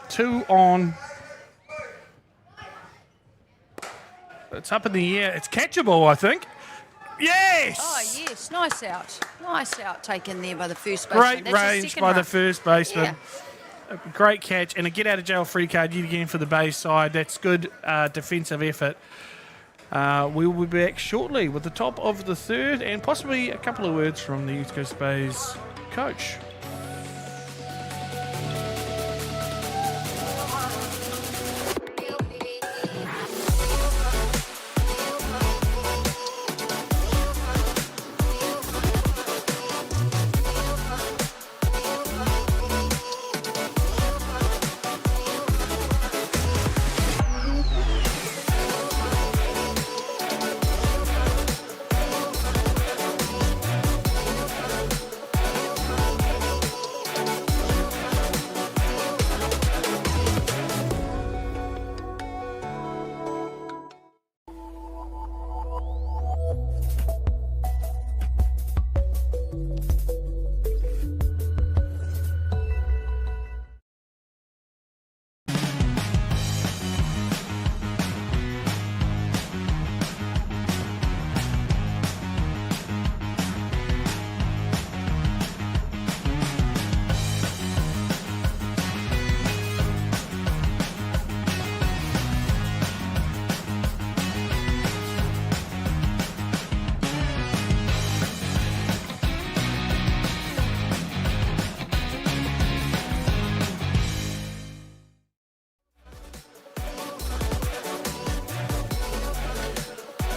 [SPEAKER 1] two on. It's up in the air. It's catchable, I think. Yes!
[SPEAKER 2] Oh, yes. Nice out. Nice out taken there by the first baseman.
[SPEAKER 1] Great range by the first baseman. A great catch and a get out of jail free card yet again for the base side. That's good defensive effort. We will be back shortly with the top of the third and possibly a couple of words from the East Coast Bays coach.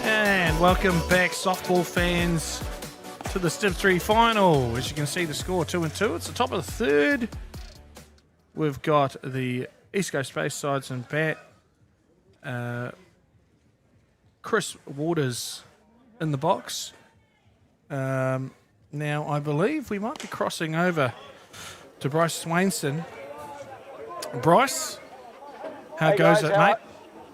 [SPEAKER 1] And welcome back, softball fans, to the Stiv 3 final. As you can see, the score 2-2. It's the top of the third. We've got the East Coast Bays sides and bat. Chris Waters in the box. Now, I believe we might be crossing over to Bryce Swainson. Bryce, how goes it, mate?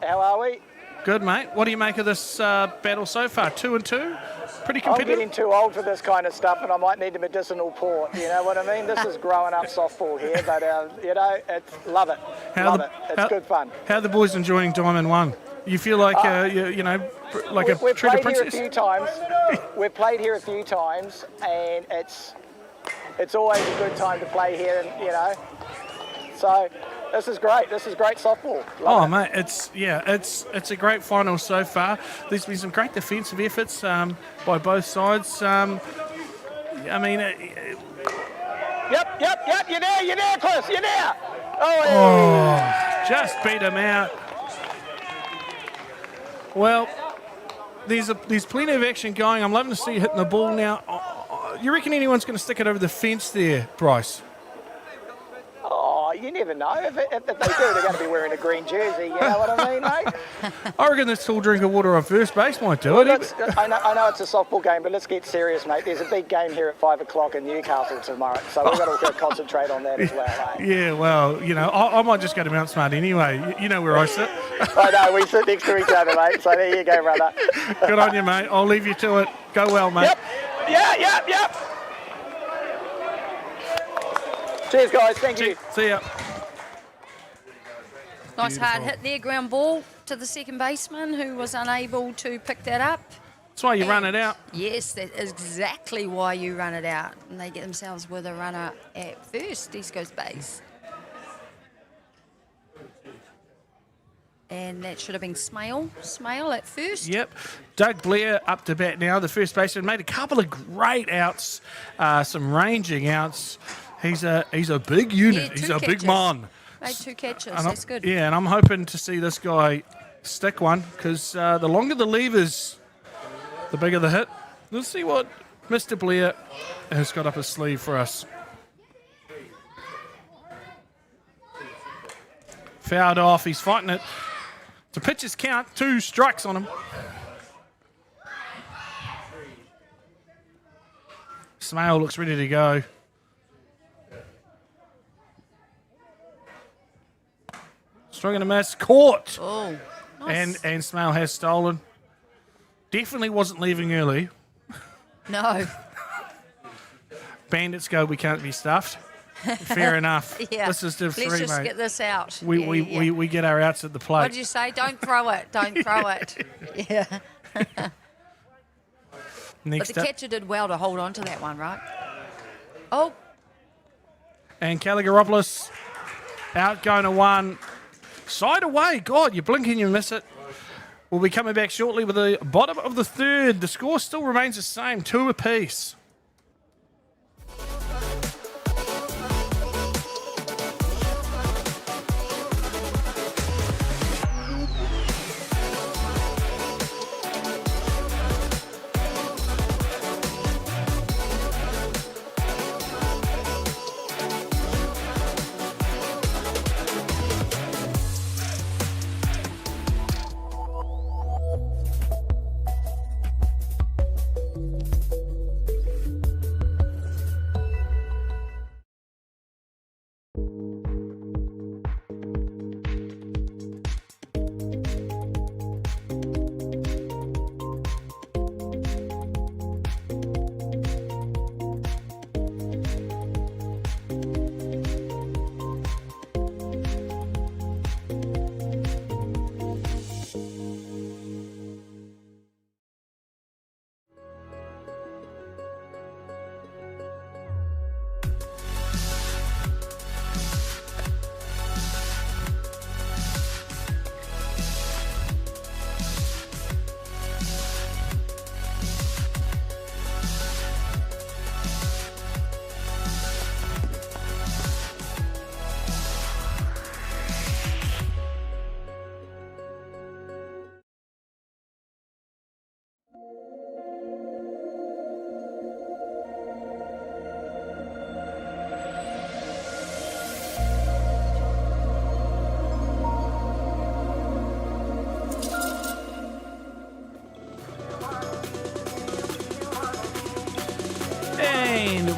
[SPEAKER 3] How are we?
[SPEAKER 1] Good, mate. What do you make of this battle so far? 2-2? Pretty
[SPEAKER 3] I'm
[SPEAKER 1] competitive?
[SPEAKER 3] getting too old for this kind of stuff and I might need a medicinal port, you know what I mean? This is growing up softball here, but, love it. It's good fun.
[SPEAKER 1] How are the boys enjoying Diamond 1? You feel like, like
[SPEAKER 3] We've
[SPEAKER 1] treated
[SPEAKER 3] played here a
[SPEAKER 1] princess?
[SPEAKER 3] few times. We've played here a few times and it's always a good time to play here, and so this is great. This is great softball. Love it.
[SPEAKER 1] Mate, it's a great final so far. There's been some great defensive efforts by both sides.
[SPEAKER 3] Yep, you're there, Chris, you're there.
[SPEAKER 1] Oh, just beat him out. Well, there's plenty of action going. I'm loving to see you hitting the ball now. You reckon anyone's going to stick it over the fence there, Bryce?
[SPEAKER 3] Oh, you never know. If they do, they're going to be wearing a green jersey. You know what I mean, mate?
[SPEAKER 1] I reckon this tall drink of water on first base might do it.
[SPEAKER 3] I know it's a softball game, but let's get serious, mate. There's a big game here at 5 o'clock in Newcastle tomorrow, so we've got to concentrate on that as well, mate.
[SPEAKER 1] Yeah, well, I might just go to Mount Smart anyway. You know where I sit.
[SPEAKER 3] I know, we sit next to each other, mate, so there you go, brother.
[SPEAKER 1] Good on you, mate. I'll leave you to it. Go well, mate.
[SPEAKER 3] Yep. Cheers, guys. Thank you.
[SPEAKER 1] See ya.
[SPEAKER 2] Nice hard hit there, ground ball to the second baseman who was unable to pick that up.
[SPEAKER 1] That's why you run it out.
[SPEAKER 2] Yes, that is exactly why you run it out. And they get themselves with a runner at first, East Coast Bays. And that should have been Smale at first.
[SPEAKER 1] Yep. Doug Blair up to bat now, the first baseman. Made a couple of great outs, some ranging outs. He's a big unit.
[SPEAKER 2] Yeah,
[SPEAKER 1] He's
[SPEAKER 2] 2
[SPEAKER 1] a big
[SPEAKER 2] catches.
[SPEAKER 1] man.
[SPEAKER 2] Made 2 catches.
[SPEAKER 1] And
[SPEAKER 2] That's good.
[SPEAKER 1] Yeah, and I'm hoping to see this guy stick one because the longer the levers, the bigger the hit. Let's see what Mr. Blair has got up his sleeve for us. Fouled off. He's fighting it. The pitches count. 2 strikes on him. Smale looks ready to go. Swing and a miss. Caught.
[SPEAKER 2] Oh, nice.
[SPEAKER 1] And Smale has stolen. Definitely wasn't leaving early.
[SPEAKER 2] No.
[SPEAKER 1] Bandits go, we can't be stuffed. Fair enough.
[SPEAKER 2] Yeah.
[SPEAKER 1] This is Div 3,
[SPEAKER 2] Let's just
[SPEAKER 1] mate.
[SPEAKER 2] get this out.
[SPEAKER 1] We get our outs at the plate.
[SPEAKER 2] What did you say? Don't throw it. Don't throw it. Yeah. But
[SPEAKER 1] Next
[SPEAKER 2] the
[SPEAKER 1] up.
[SPEAKER 2] catcher did well to hold on to that one, right? Oh,
[SPEAKER 1] And Caligaropoulos out going to 1. Side away. God, you blink and you miss it. We'll be coming back shortly with the bottom of the 3rd. The score still remains the same, 2 apiece.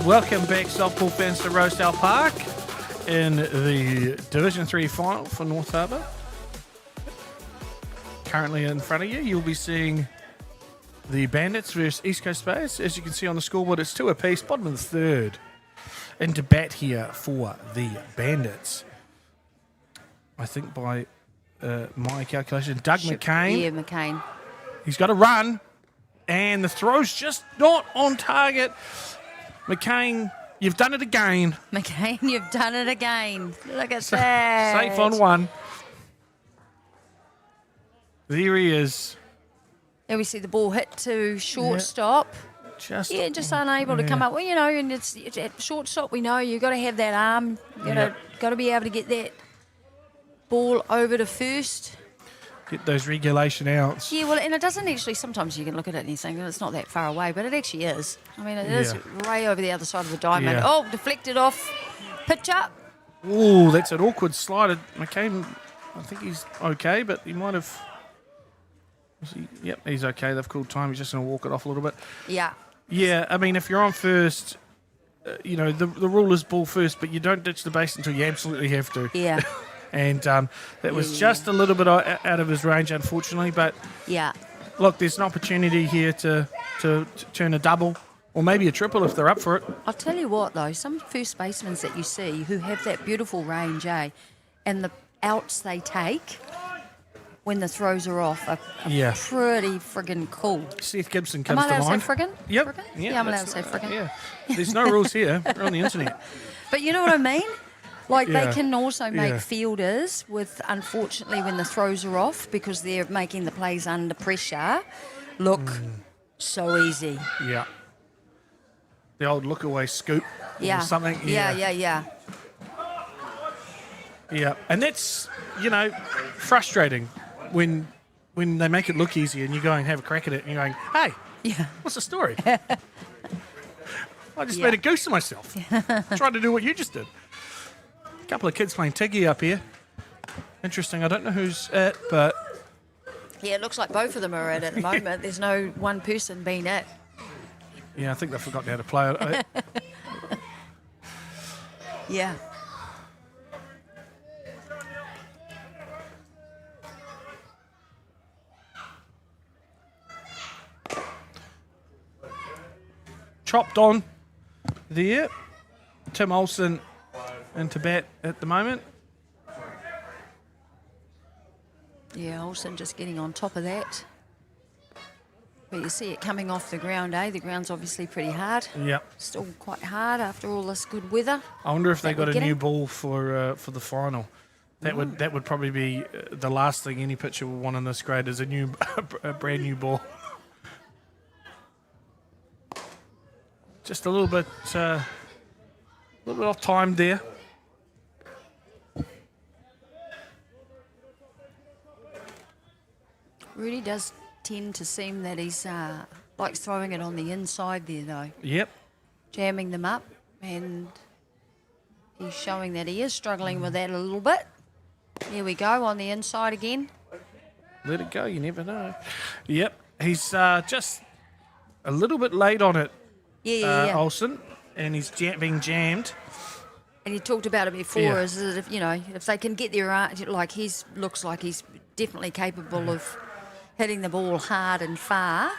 [SPEAKER 1] Welcome back, softball fans, to Rosedale Park in the Division 3 final for North Harbour. Currently in front of you, you'll be seeing the Bandits versus East Coast Space. As you can see on the scoreboard, it's 2 apiece, bottom of the 3rd. Into bat here for the Bandits. I think by my calculation, Doug McCain.
[SPEAKER 2] Yeah, McCain.
[SPEAKER 1] He's got a run, and the throw's just not on target. McCain, you've done it again.
[SPEAKER 2] McCain, you've done it again. Look at that.
[SPEAKER 1] Safe on 1. There he is.
[SPEAKER 2] There we see the ball hit to shortstop.
[SPEAKER 1] Just
[SPEAKER 2] Unable to come up. Well, you know, and it's at shortstop. We know you've got to have that arm. Got to be able to get that ball over to first.
[SPEAKER 1] Get those regulation outs.
[SPEAKER 2] Yeah, well, and it doesn't actually. Sometimes you can look at it and you think, well, it's not that far away, but it actually is. I mean, it is way over the other side of the diamond.
[SPEAKER 1] Yeah.
[SPEAKER 2] Oh, deflected off. Pitch up.
[SPEAKER 1] Ooh, that's an awkward slide. McCain, I think he's okay, but he might have. Yep, he's okay. They've called time. He's just going to walk it off a little bit.
[SPEAKER 2] Yeah.
[SPEAKER 1] Yeah, I mean, if you're on first, the rule is ball first, but you don't ditch the base until you absolutely have to.
[SPEAKER 2] Yeah.
[SPEAKER 1] And that was just a little bit out of his range, unfortunately. But
[SPEAKER 2] Yeah.
[SPEAKER 1] look, there's an opportunity here to turn a double or maybe a triple if they're up for it.
[SPEAKER 2] I'll tell you what, though, some first basemen that you see who have that beautiful range, and the outs they take when the throws are off are pretty friggin' cool.
[SPEAKER 1] Seth Gibson
[SPEAKER 2] Am
[SPEAKER 1] comes
[SPEAKER 2] I allowed
[SPEAKER 1] to
[SPEAKER 2] to
[SPEAKER 1] mind.
[SPEAKER 2] say friggin'?
[SPEAKER 1] Yep.
[SPEAKER 2] Friggin'?
[SPEAKER 1] Yeah,
[SPEAKER 2] Yeah, I'm allowed to say friggin'.
[SPEAKER 1] Yeah. There's no rules here. We're on the internet.
[SPEAKER 2] But you know what I mean? Like
[SPEAKER 1] Yeah.
[SPEAKER 2] they can also make
[SPEAKER 1] Yeah.
[SPEAKER 2] fielders with, unfortunately, when the throws are off because they're making the plays under pressure, look so easy.
[SPEAKER 1] Yeah. The old look away scoop.
[SPEAKER 2] Yeah.
[SPEAKER 1] Or something.
[SPEAKER 2] Yeah.
[SPEAKER 1] Yeah. And that's, frustrating when they make it look easy and you go and have a crack at it and you're going, hey,
[SPEAKER 2] Yeah.
[SPEAKER 1] what's the story? I just
[SPEAKER 2] Yeah.
[SPEAKER 1] made a goose of myself. Trying to do what you just did. A couple of kids playing Tiggy up here. Interesting. I don't know who's at, but
[SPEAKER 2] Yeah, it looks like both of them are at the moment. There's no one person being at.
[SPEAKER 1] yeah, I think they've forgotten how to play it.
[SPEAKER 2] Yeah.
[SPEAKER 1] Chopped on there. Tim Olsen into bat at the moment.
[SPEAKER 2] Yeah, Olsen just getting on top of that. But you see it coming off the ground, eh? The ground's obviously pretty hard.
[SPEAKER 1] Yep.
[SPEAKER 2] Still quite hard after all this good weather.
[SPEAKER 1] I wonder if they
[SPEAKER 2] That
[SPEAKER 1] got
[SPEAKER 2] we're
[SPEAKER 1] a new
[SPEAKER 2] getting?
[SPEAKER 1] ball for the final. That would probably be the last thing any pitcher would want in this grade is a brand new ball. Just a little bit off time there.
[SPEAKER 2] Really does tend to seem that he's likes throwing it on the inside there, though.
[SPEAKER 1] Yep.
[SPEAKER 2] Jamming them up, and he's showing that he is struggling with that a little bit. Here we go, on the inside again.
[SPEAKER 1] Let it go. You never know. Yep. He's just a little bit late on it,
[SPEAKER 2] Yeah.
[SPEAKER 1] Olsen, and he's being jammed.
[SPEAKER 2] And you talked about it before,
[SPEAKER 1] Yeah.
[SPEAKER 2] is that if they can get their like looks like he's definitely capable of hitting the ball hard and far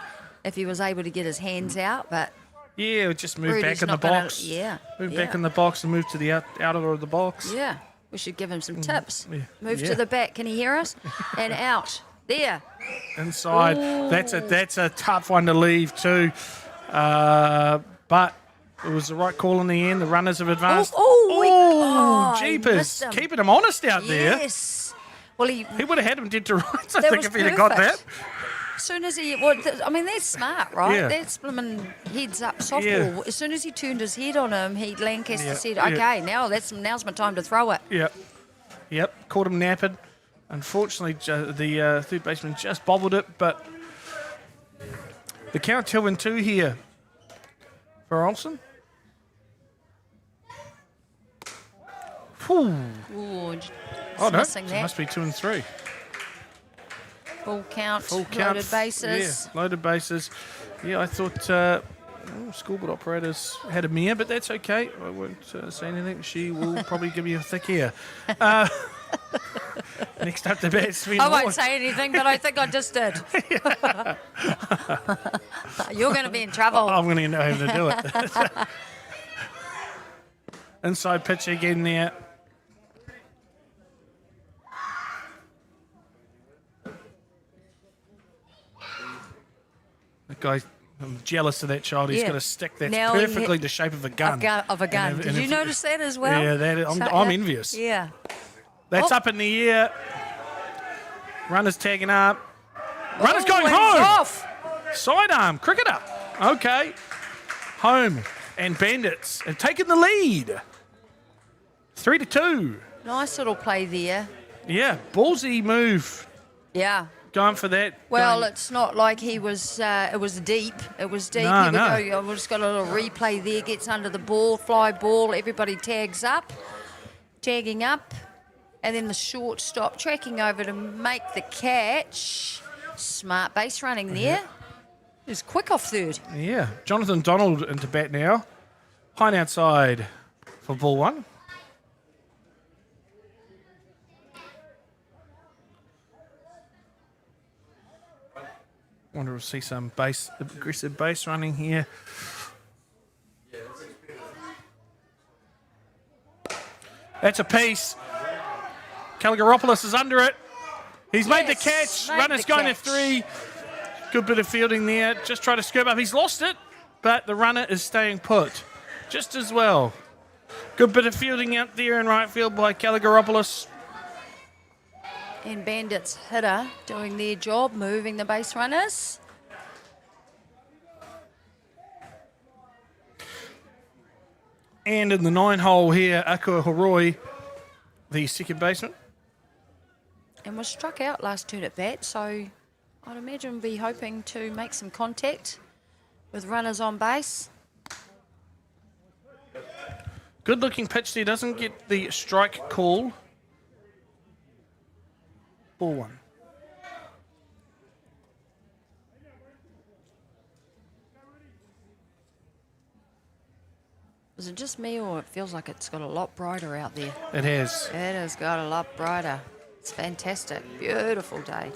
[SPEAKER 2] if he was able to get his hands out, but
[SPEAKER 1] Yeah, just move
[SPEAKER 2] Rudy's
[SPEAKER 1] back in the
[SPEAKER 2] not gonna-
[SPEAKER 1] box.
[SPEAKER 2] yeah,
[SPEAKER 1] Move
[SPEAKER 2] yeah.
[SPEAKER 1] back in the box and move to the outer of the box.
[SPEAKER 2] yeah, we should give him some tips.
[SPEAKER 1] yeah,
[SPEAKER 2] Move
[SPEAKER 1] yeah.
[SPEAKER 2] to the back, can he hear us? And out. There.
[SPEAKER 1] Inside. That's a tough one to leave too. But it was the right call in the end. The runners have advanced.
[SPEAKER 2] He
[SPEAKER 1] jeepers.
[SPEAKER 2] missed him.
[SPEAKER 1] Keeping him honest out there.
[SPEAKER 2] Yes. Well, he
[SPEAKER 1] He would have had him dead to rights, I
[SPEAKER 2] That
[SPEAKER 1] think,
[SPEAKER 2] was
[SPEAKER 1] if he'd have got that.
[SPEAKER 2] perfect. As soon as he, that's smart, right?
[SPEAKER 1] Yeah.
[SPEAKER 2] That's blooming heads up softball.
[SPEAKER 1] Yeah.
[SPEAKER 2] As soon as he turned his head on him, Lancaster
[SPEAKER 1] Yeah,
[SPEAKER 2] said,
[SPEAKER 1] yeah.
[SPEAKER 2] "Okay, now's my time to throw it."
[SPEAKER 1] Yep. Caught him napping. Unfortunately, the third baseman just bobbled it, but the count 2-2 here for Olsen. Whew.
[SPEAKER 2] Ooh, just
[SPEAKER 1] Oh no,
[SPEAKER 2] missing
[SPEAKER 1] it
[SPEAKER 2] that.
[SPEAKER 1] must be 2 and 3.
[SPEAKER 2] Full count,
[SPEAKER 1] Full count.
[SPEAKER 2] loaded bases.
[SPEAKER 1] Yeah, loaded bases. Yeah, I thought scoreboard operators had a mare, but that's okay. I won't say anything. She will probably give you a thick ear. Next up, the batsman.
[SPEAKER 2] I won't say anything, but I think I just did. You're going to be in trouble.
[SPEAKER 1] I'm going to know how to do it. Inside pitch again there. That guy, I'm jealous of that child. He's
[SPEAKER 2] Yeah.
[SPEAKER 1] got a stick that's
[SPEAKER 2] Now he
[SPEAKER 1] perfectly the shape of a gun.
[SPEAKER 2] Of a gun.
[SPEAKER 1] And
[SPEAKER 2] Did you
[SPEAKER 1] if-
[SPEAKER 2] notice that as well?
[SPEAKER 1] Yeah, I'm envious.
[SPEAKER 2] Yeah.
[SPEAKER 1] That's
[SPEAKER 2] Oh.
[SPEAKER 1] up in the air. Runner's tagging up. Runner's
[SPEAKER 2] Oh,
[SPEAKER 1] going
[SPEAKER 2] and he's
[SPEAKER 1] home.
[SPEAKER 2] off.
[SPEAKER 1] Sidearm, cricketer. Okay. Home. And Bandits have taken the lead. 3-2.
[SPEAKER 2] Nice little play there.
[SPEAKER 1] Yeah, ballsy move.
[SPEAKER 2] Yeah.
[SPEAKER 1] Going for that.
[SPEAKER 2] Well,
[SPEAKER 1] Going-
[SPEAKER 2] it's not like he was. It was deep. It was deep.
[SPEAKER 1] No,
[SPEAKER 2] Here we
[SPEAKER 1] no.
[SPEAKER 2] go. We've just got a little replay there. Gets under the ball, fly ball. Everybody tags up, tagging up, and then the shortstop tracking over to make the catch. Smart base running there. He's quick off third.
[SPEAKER 1] Yeah, Jonathan Donald into bat now. High and outside for ball one. Wonder if we'll see some aggressive base running here. That's a piece. Kaligaropoulos is under it. He's made the
[SPEAKER 2] Yes,
[SPEAKER 1] catch.
[SPEAKER 2] made
[SPEAKER 1] Runner's
[SPEAKER 2] the
[SPEAKER 1] going to
[SPEAKER 2] catch.
[SPEAKER 1] 3. Good bit of fielding there. Just try to scoop up. He's lost it, but the runner is staying put just as well. Good bit of fielding out there in right field by Caligaropoulos.
[SPEAKER 2] And Bandits hitter doing their job, moving the base runners.
[SPEAKER 1] And in the 9-hole here, Akua Horoi, the second baseman.
[SPEAKER 2] And was struck out last turn at bat, so I'd imagine we'll be hoping to make some contact with runners on base.
[SPEAKER 1] Good looking pitch there, doesn't get the strike call. Ball one.
[SPEAKER 2] Is it just me, or it feels like it's got a lot brighter out there?
[SPEAKER 1] It has.
[SPEAKER 2] It has got a lot brighter. It's fantastic. Beautiful day.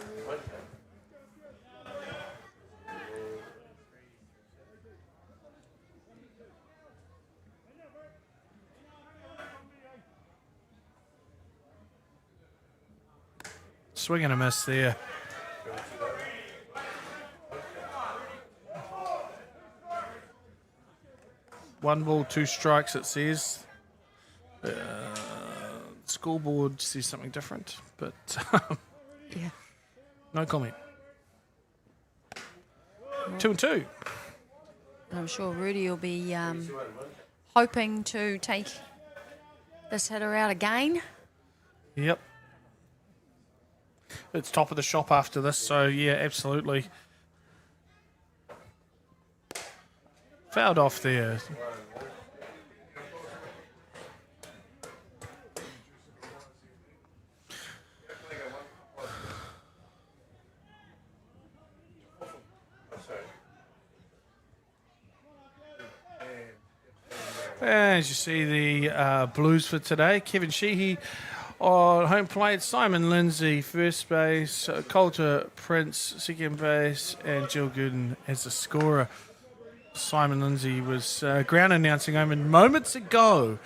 [SPEAKER 1] Swing and a miss there. One ball, two strikes, it says. Scoreboard says something different, but
[SPEAKER 2] Yeah.
[SPEAKER 1] no comment. 2-2.
[SPEAKER 2] I'm sure Rudy will be hoping to take this hitter out again.
[SPEAKER 1] Yep. It's top of the shop after this, so yeah, absolutely. Fouled off there. As you see, the Blues for today, Kevin Sheehy on home plate, Simon Lindsay first base, Coulter Prince second base, and Jill Gooden as the scorer. Simon Lindsay was ground announcing moments ago.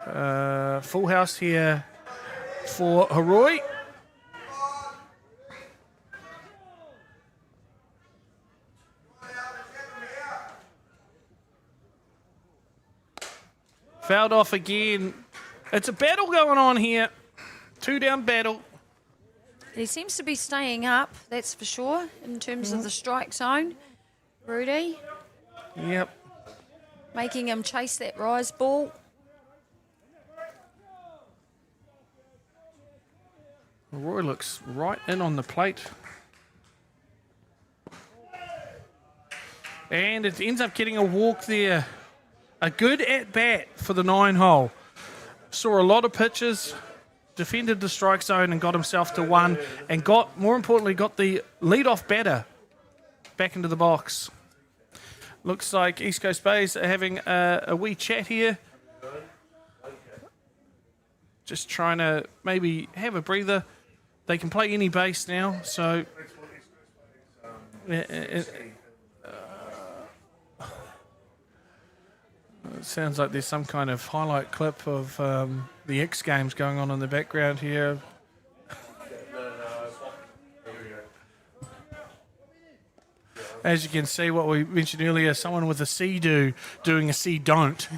[SPEAKER 1] Full house here for Horoi. Fouled off again. It's a battle going on here. 2-down battle.
[SPEAKER 2] He seems to be staying up, that's for sure, in terms of the strike zone. Rudy,
[SPEAKER 1] Yep.
[SPEAKER 2] making him chase that rise ball.
[SPEAKER 1] Roy looks right in on the plate. And it ends up getting a walk there. A good at-bat for the 9-hole. Saw a lot of pitches, defended the strike zone and got himself to one, and more importantly, got the lead-off batter back into the box. Looks like East Coast Bays are having a wee chat here. Just trying to maybe have a breather. They can play any base now, so... It sounds like there's some kind of highlight clip of the X Games going on in the background here. As you can see, what we mentioned earlier, someone with a see-do doing a see-don't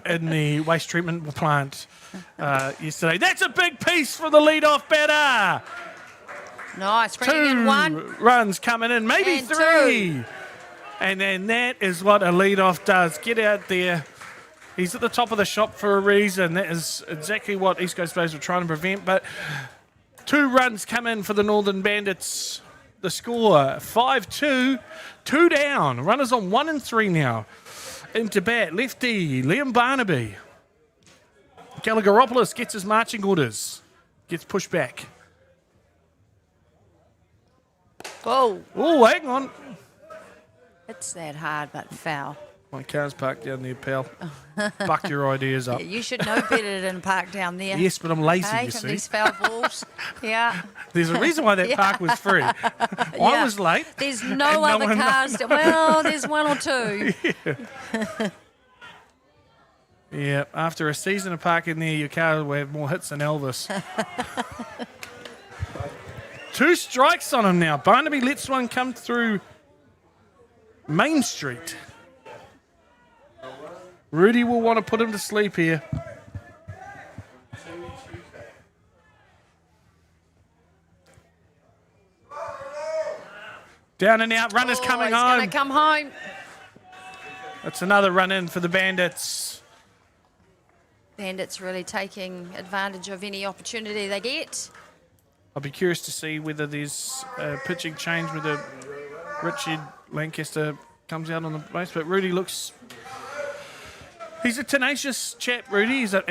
[SPEAKER 1] in the waste treatment plant yesterday. That's a big piece for the lead-off batter.
[SPEAKER 2] Nice, bringing in one.
[SPEAKER 1] 2 runs coming in, maybe
[SPEAKER 2] And
[SPEAKER 1] 3.
[SPEAKER 2] 2.
[SPEAKER 1] And then that is what a lead-off does. Get out there. He's at the top of the shop for a reason. That is exactly what East Coast Bays were trying to prevent. But 2 runs come in for the Northern Bandits. The score, 5-2, 2 down. Runners on 1 and 3 now. Into bat, lefty, Liam Barnaby. Caligaropoulos gets his marching orders. Gets pushed back.
[SPEAKER 2] Whoa,
[SPEAKER 1] Oh, hang on.
[SPEAKER 2] it's that hard but foul.
[SPEAKER 1] My car's parked down there, pal. Buck your ideas up.
[SPEAKER 2] Yeah, you should know better than park down there.
[SPEAKER 1] Yes, but I'm lazy,
[SPEAKER 2] Hey,
[SPEAKER 1] you
[SPEAKER 2] from
[SPEAKER 1] see.
[SPEAKER 2] these foul balls. Yeah.
[SPEAKER 1] There's a reason why that park was free. I was late.
[SPEAKER 2] There's
[SPEAKER 1] and
[SPEAKER 2] no other
[SPEAKER 1] one-
[SPEAKER 2] cars. Well, there's 1 or 2.
[SPEAKER 1] Yeah, after a season of parking there, your car will have more hits than Elvis. 2 strikes on him now. Barnaby lets one come through Main Street. Rudy will want to put him to sleep here. Down and out, runners coming
[SPEAKER 2] he's
[SPEAKER 1] home.
[SPEAKER 2] going to come home.
[SPEAKER 1] That's another run in for the Bandits.
[SPEAKER 2] Bandits really taking advantage of any opportunity they get.
[SPEAKER 1] I'll be curious to see whether there's a pitching change, whether Richard Lancaster comes out on the base. But Rudy looks... He's a tenacious chap, Rudy. He's a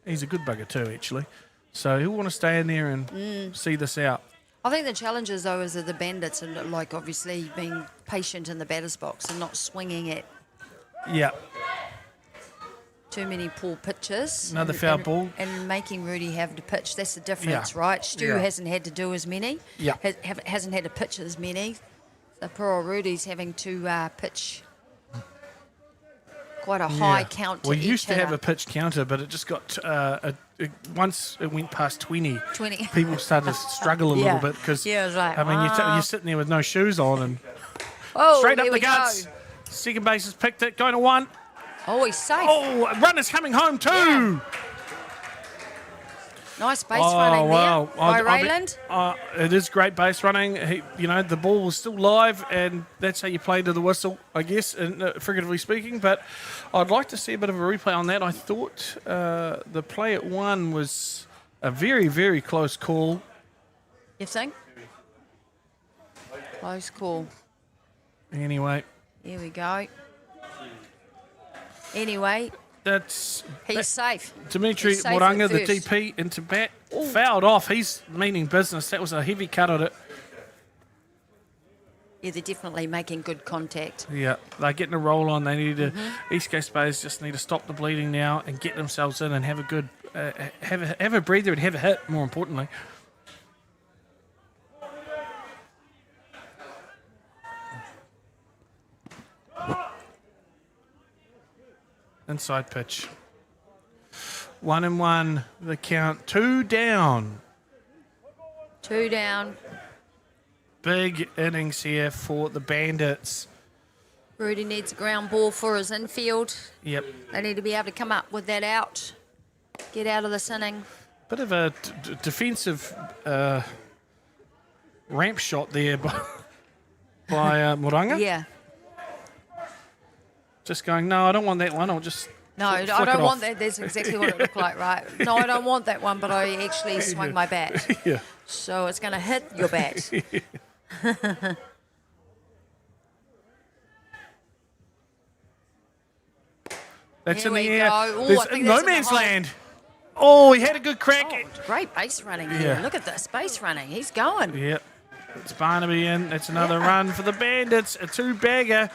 [SPEAKER 1] good bugger too, actually. So he'll want to stay in there and see this out.
[SPEAKER 2] I think the challenges, though, is that the Bandits are, like, obviously being patient in the batter's box and not swinging at
[SPEAKER 1] Yeah.
[SPEAKER 2] too many poor pitches.
[SPEAKER 1] Another foul ball.
[SPEAKER 2] And making Rudy have to pitch. That's the difference,
[SPEAKER 1] Yeah.
[SPEAKER 2] right? Stu
[SPEAKER 1] Yeah.
[SPEAKER 2] hasn't had to do as many.
[SPEAKER 1] Yeah.
[SPEAKER 2] Hasn't had to pitch as many. So poor old Rudy's having to pitch quite a high count to
[SPEAKER 1] We
[SPEAKER 2] each
[SPEAKER 1] used to have
[SPEAKER 2] hitter.
[SPEAKER 1] a pitch counter, but it just got... once it went past 20,
[SPEAKER 2] 20.
[SPEAKER 1] people started to struggle a
[SPEAKER 2] Yeah.
[SPEAKER 1] little bit because,
[SPEAKER 2] Yeah, it was like,
[SPEAKER 1] I mean, you're sitting there with no shoes on and
[SPEAKER 2] Oh,
[SPEAKER 1] straight up
[SPEAKER 2] there
[SPEAKER 1] the
[SPEAKER 2] we
[SPEAKER 1] guts.
[SPEAKER 2] go.
[SPEAKER 1] Second base has picked it, going to one.
[SPEAKER 2] Oh, he's safe.
[SPEAKER 1] Oh, runner's coming home too.
[SPEAKER 2] Yeah. Nice base running there by Rayland.
[SPEAKER 1] It is great base running. The ball was still live, and that's how you play to the whistle, I guess, figuratively speaking. But I'd like to see a bit of a replay on that. I thought the play at one was a very, very close call.
[SPEAKER 2] You think? Close call.
[SPEAKER 1] Anyway,
[SPEAKER 2] Here we go. Anyway,
[SPEAKER 1] that's
[SPEAKER 2] he's safe.
[SPEAKER 1] Dimitri
[SPEAKER 2] He's safe at
[SPEAKER 1] Moranga, the
[SPEAKER 2] first.
[SPEAKER 1] DP, into bat. Fouled off. He's meaning business. That was a heavy cut at it.
[SPEAKER 2] Yeah, they're definitely making good contact.
[SPEAKER 1] Yeah, they're getting a roll on. They need to. East Coast Bays just need to stop the bleeding now and get themselves in and have a good, have a breather and have a hit. More importantly, inside pitch. 1-1. The count. 2 down.
[SPEAKER 2] 2 down.
[SPEAKER 1] Big innings here for the Bandits.
[SPEAKER 2] Rudy needs a ground ball for his infield.
[SPEAKER 1] Yep.
[SPEAKER 2] They need to be able to come up with that out. Get out of this inning.
[SPEAKER 1] Bit of a defensive ramp shot there by Moranga.
[SPEAKER 2] Yeah.
[SPEAKER 1] Just going, no, I don't want that one. I'll just
[SPEAKER 2] No, I
[SPEAKER 1] flick it
[SPEAKER 2] don't
[SPEAKER 1] off.
[SPEAKER 2] want that. That's exactly what it looked like, right? No, I don't want that one, but I actually swung my bat.
[SPEAKER 1] Yeah.
[SPEAKER 2] So it's going to hit your bat.
[SPEAKER 1] That's
[SPEAKER 2] Here
[SPEAKER 1] in the
[SPEAKER 2] we
[SPEAKER 1] air.
[SPEAKER 2] go. Ooh, I
[SPEAKER 1] There's
[SPEAKER 2] think
[SPEAKER 1] no
[SPEAKER 2] that's in the
[SPEAKER 1] man's
[SPEAKER 2] hole.
[SPEAKER 1] land. Oh, he had a good crack.
[SPEAKER 2] Oh, great base running here.
[SPEAKER 1] Yeah.
[SPEAKER 2] Look at this base running. He's going.
[SPEAKER 1] Yep. It's Barnaby in. It's another run for the Bandits. A 2-bagger.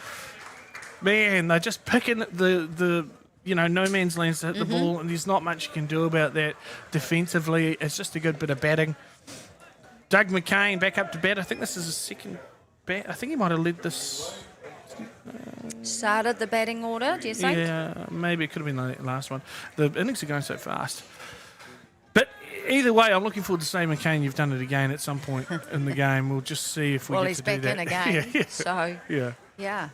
[SPEAKER 1] Man, they're just picking the no man's lands to hit the ball, and there's not much you can do about that defensively. It's just a good bit of batting. Doug McCain back up to bat. I think this is his second bat. I think he might have led this.
[SPEAKER 2] Started the batting order, do you think?
[SPEAKER 1] Yeah, maybe it could have been the last one. The innings are going so fast. But either way, I'm looking forward to saying, McCain, you've done it again at some point in the game. We'll just see if we
[SPEAKER 2] Well,
[SPEAKER 1] get
[SPEAKER 2] he's
[SPEAKER 1] to do
[SPEAKER 2] back
[SPEAKER 1] that.
[SPEAKER 2] in again.
[SPEAKER 1] yeah.
[SPEAKER 2] So,
[SPEAKER 1] Yeah.
[SPEAKER 2] yeah.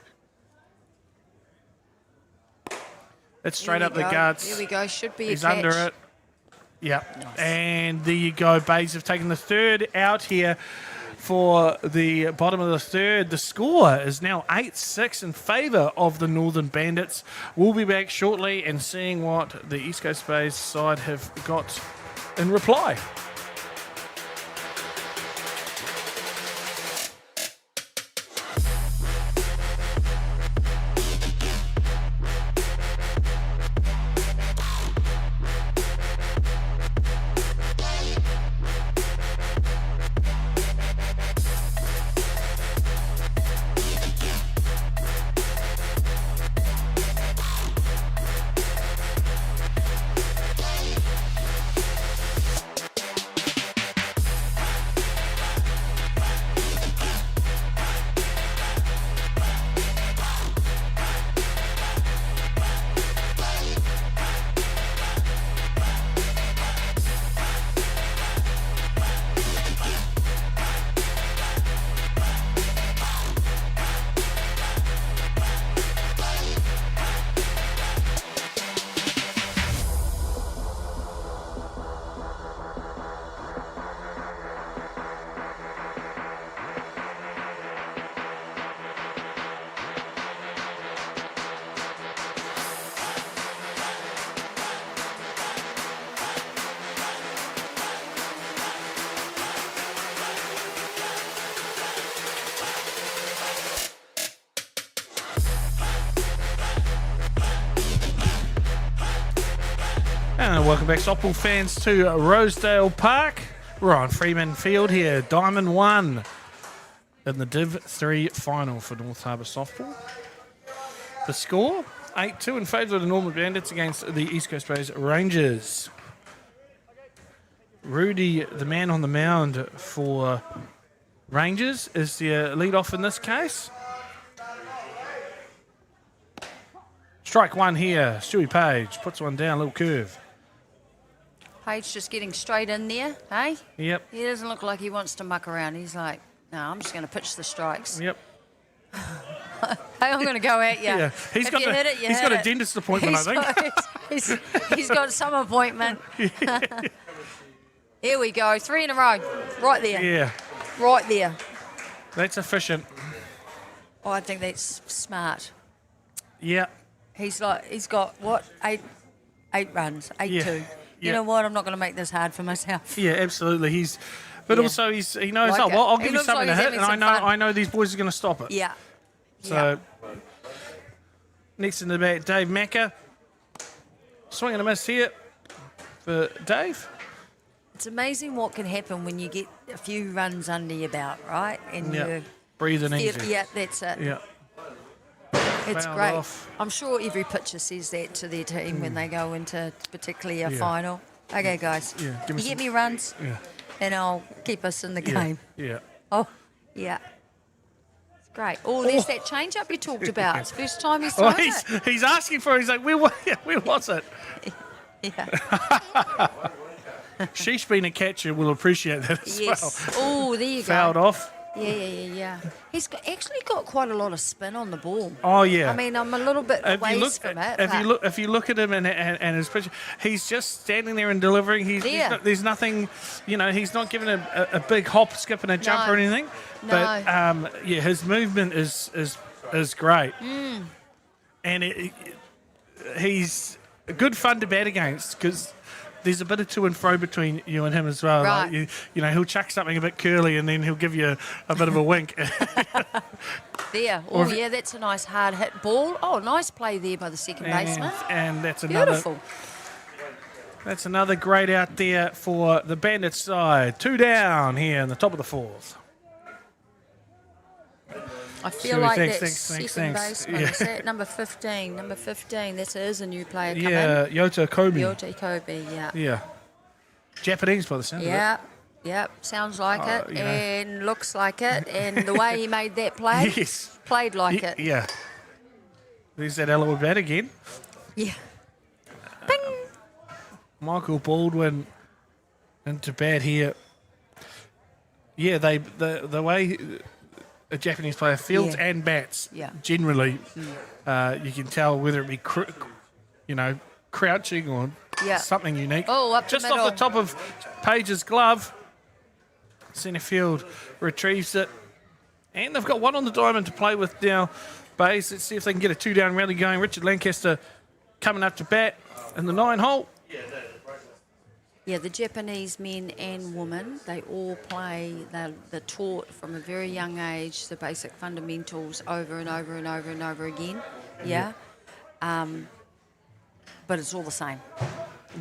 [SPEAKER 1] It's straight
[SPEAKER 2] Here
[SPEAKER 1] up
[SPEAKER 2] we
[SPEAKER 1] the
[SPEAKER 2] go.
[SPEAKER 1] guts.
[SPEAKER 2] Here we go. Should be
[SPEAKER 1] He's
[SPEAKER 2] a catch.
[SPEAKER 1] under it. Yeah.
[SPEAKER 2] Nice.
[SPEAKER 1] And there you go. Bays have taken the third out here for the bottom of the third. The score is now 8-6 in favour of the Northern Bandits. We'll be back shortly and seeing what the East Coast Bays side have got in reply. Welcome back, softball fans, to Rosedale Park. We're on Freeman Field here, Diamond 1 in the Div 3 final for North Harbour softball. The score, 8-2 in favour of the Northern Bandits against the East Coast Bays Rangers. Rudy, the man on the mound for Rangers, is the lead-off in this case. Strike one here, Stewie Page puts one down, little curve.
[SPEAKER 2] Page just getting straight in there, hey?
[SPEAKER 1] Yep.
[SPEAKER 2] He doesn't look like he wants to muck around. He's like, no, I'm just going to pitch the strikes.
[SPEAKER 1] Yep.
[SPEAKER 2] Hey, I'm going to go at you.
[SPEAKER 1] Yeah. He's got a dentist appointment, I think.
[SPEAKER 2] He's got some appointment. Here we go, 3 in a row. Right there.
[SPEAKER 1] Yeah.
[SPEAKER 2] Right there.
[SPEAKER 1] That's efficient.
[SPEAKER 2] Oh, I think that's smart.
[SPEAKER 1] Yeah.
[SPEAKER 2] He's got, what, eight runs, 8-2.
[SPEAKER 1] Yeah.
[SPEAKER 2] You know what? I'm not going to make this hard for myself.
[SPEAKER 1] Yeah, absolutely. He knows, he knows,
[SPEAKER 2] Like
[SPEAKER 1] well, I'll
[SPEAKER 2] it.
[SPEAKER 1] give
[SPEAKER 2] He
[SPEAKER 1] you
[SPEAKER 2] looks
[SPEAKER 1] something
[SPEAKER 2] like
[SPEAKER 1] to
[SPEAKER 2] he's
[SPEAKER 1] hit,
[SPEAKER 2] having
[SPEAKER 1] and
[SPEAKER 2] some fun.
[SPEAKER 1] I know these boys are going to stop it.
[SPEAKER 2] Yeah.
[SPEAKER 1] So, next in the bat, Dave Macca. Swing and a miss here for Dave.
[SPEAKER 2] It's amazing what can happen when you get a few runs under your belt, right? And you
[SPEAKER 1] Breathing easy.
[SPEAKER 2] yeah, that's it.
[SPEAKER 1] Yeah.
[SPEAKER 2] It's
[SPEAKER 1] Fouled
[SPEAKER 2] great.
[SPEAKER 1] off.
[SPEAKER 2] I'm sure every pitcher says that to their team when they go into particularly a final. Okay, guys,
[SPEAKER 1] Yeah, give me
[SPEAKER 2] you get
[SPEAKER 1] some-
[SPEAKER 2] me runs,
[SPEAKER 1] Yeah.
[SPEAKER 2] and I'll keep us in the
[SPEAKER 1] Yeah.
[SPEAKER 2] game.
[SPEAKER 1] Yeah.
[SPEAKER 2] Oh, yeah. It's great. Oh, there's that change-up you talked about. It's the first time he's thrown it.
[SPEAKER 1] He's asking for it. He's like, where was it?
[SPEAKER 2] Yeah.
[SPEAKER 1] She's been a catcher, will appreciate that as
[SPEAKER 2] Yes.
[SPEAKER 1] well.
[SPEAKER 2] Oh, there you
[SPEAKER 1] Fouled
[SPEAKER 2] go.
[SPEAKER 1] off.
[SPEAKER 2] Yeah. He's actually got quite a lot of spin on the ball.
[SPEAKER 1] Oh, yeah.
[SPEAKER 2] I mean, I'm a little bit
[SPEAKER 1] If
[SPEAKER 2] away
[SPEAKER 1] you look,
[SPEAKER 2] from it.
[SPEAKER 1] if you look at him and his picture, he's just standing there and delivering. There's nothing, he's not giving a big hop, skip, and a jump or anything.
[SPEAKER 2] No.
[SPEAKER 1] But his movement is great, and he's good fun to bat against because there's a bit of to and fro between you and him as well.
[SPEAKER 2] Right.
[SPEAKER 1] Like he'll chuck something a bit curly and then he'll give you a bit of a wink.
[SPEAKER 2] There. Oh, yeah, that's a nice hard hit ball. Oh, nice play there by the second baseman.
[SPEAKER 1] And that's
[SPEAKER 2] Beautiful.
[SPEAKER 1] That's another great out there for the Bandits side. 2 down here in the top of the fourth.
[SPEAKER 2] I feel
[SPEAKER 1] Stewie,
[SPEAKER 2] like
[SPEAKER 1] thanks,
[SPEAKER 2] that's
[SPEAKER 1] thanks,
[SPEAKER 2] second
[SPEAKER 1] thanks.
[SPEAKER 2] baseman.
[SPEAKER 1] Yeah.
[SPEAKER 2] Is that number 15? Number 15. That is a new player coming.
[SPEAKER 1] Yeah, Yota Kobe.
[SPEAKER 2] Yote Kobe, yeah.
[SPEAKER 1] Yeah. Japanese by the sound of it.
[SPEAKER 2] Yeah, sounds like it
[SPEAKER 1] you know.
[SPEAKER 2] and looks like it. And the way he made that play,
[SPEAKER 1] Yes.
[SPEAKER 2] played like it.
[SPEAKER 1] Yeah. There's that Elwood bat again.
[SPEAKER 2] Yeah. Bing!
[SPEAKER 1] Michael Baldwin into bat here. Yeah, the way a Japanese player fields and bats, generally, you can tell whether it be crouching or something unique.
[SPEAKER 2] Oh, up the
[SPEAKER 1] just
[SPEAKER 2] middle.
[SPEAKER 1] off the top of Page's glove. Centre field retrieves it, and they've got one on the diamond to play with now. Bays, let's see if they can get a 2 down rally going. Richard Lancaster coming up to bat in the 9 hole.
[SPEAKER 2] Yeah, the Japanese men and women, they all play, they're taught from a very young age the basic fundamentals over and over and over and over again. Yeah. But it's all the same.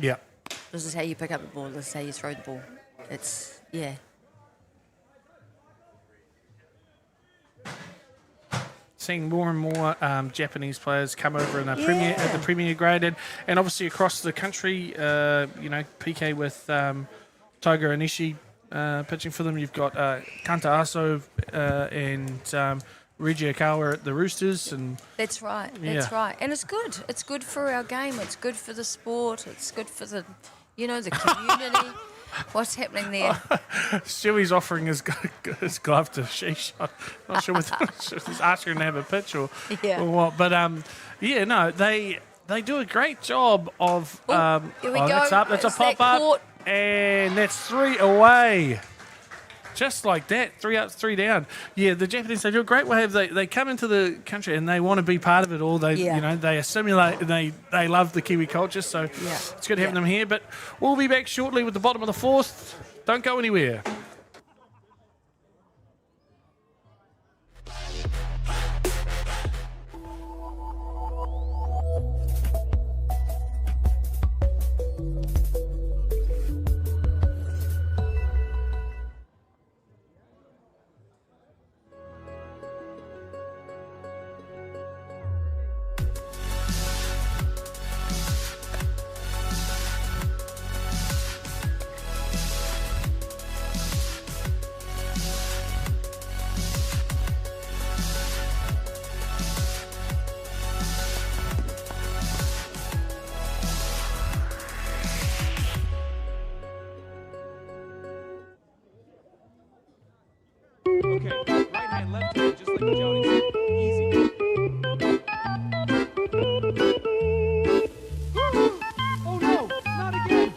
[SPEAKER 1] Yeah.
[SPEAKER 2] This is how you pick up the ball, this is how you throw the ball. It's, yeah.
[SPEAKER 1] Seeing more and more Japanese players come over in the premier grade, and obviously across the country, PK with Toga Onishi pitching for them. You've got Kanta Aso and Reggie Akawa at the Roosters, and
[SPEAKER 2] That's right. And it's good. It's good for our game. It's good for the sport. It's good for the community. What's happening there?
[SPEAKER 1] Stewie's offering his glove to Sheesh. I'm not sure if he's asking him to have a pitch or what. But, they do a great job of...
[SPEAKER 2] Here we go.
[SPEAKER 1] That's up. That's a
[SPEAKER 2] It's that
[SPEAKER 1] pop-up.
[SPEAKER 2] court.
[SPEAKER 1] And that's 3 away. Just like that, 3 up, 3 down. Yeah, the Japanese, they do a great way of they come into the country and they want to be part of it all. They they assimilate and they love the Kiwi culture. So it's good having them here. But we'll be back shortly with the bottom of the fourth. Don't go anywhere. Oh no, not again.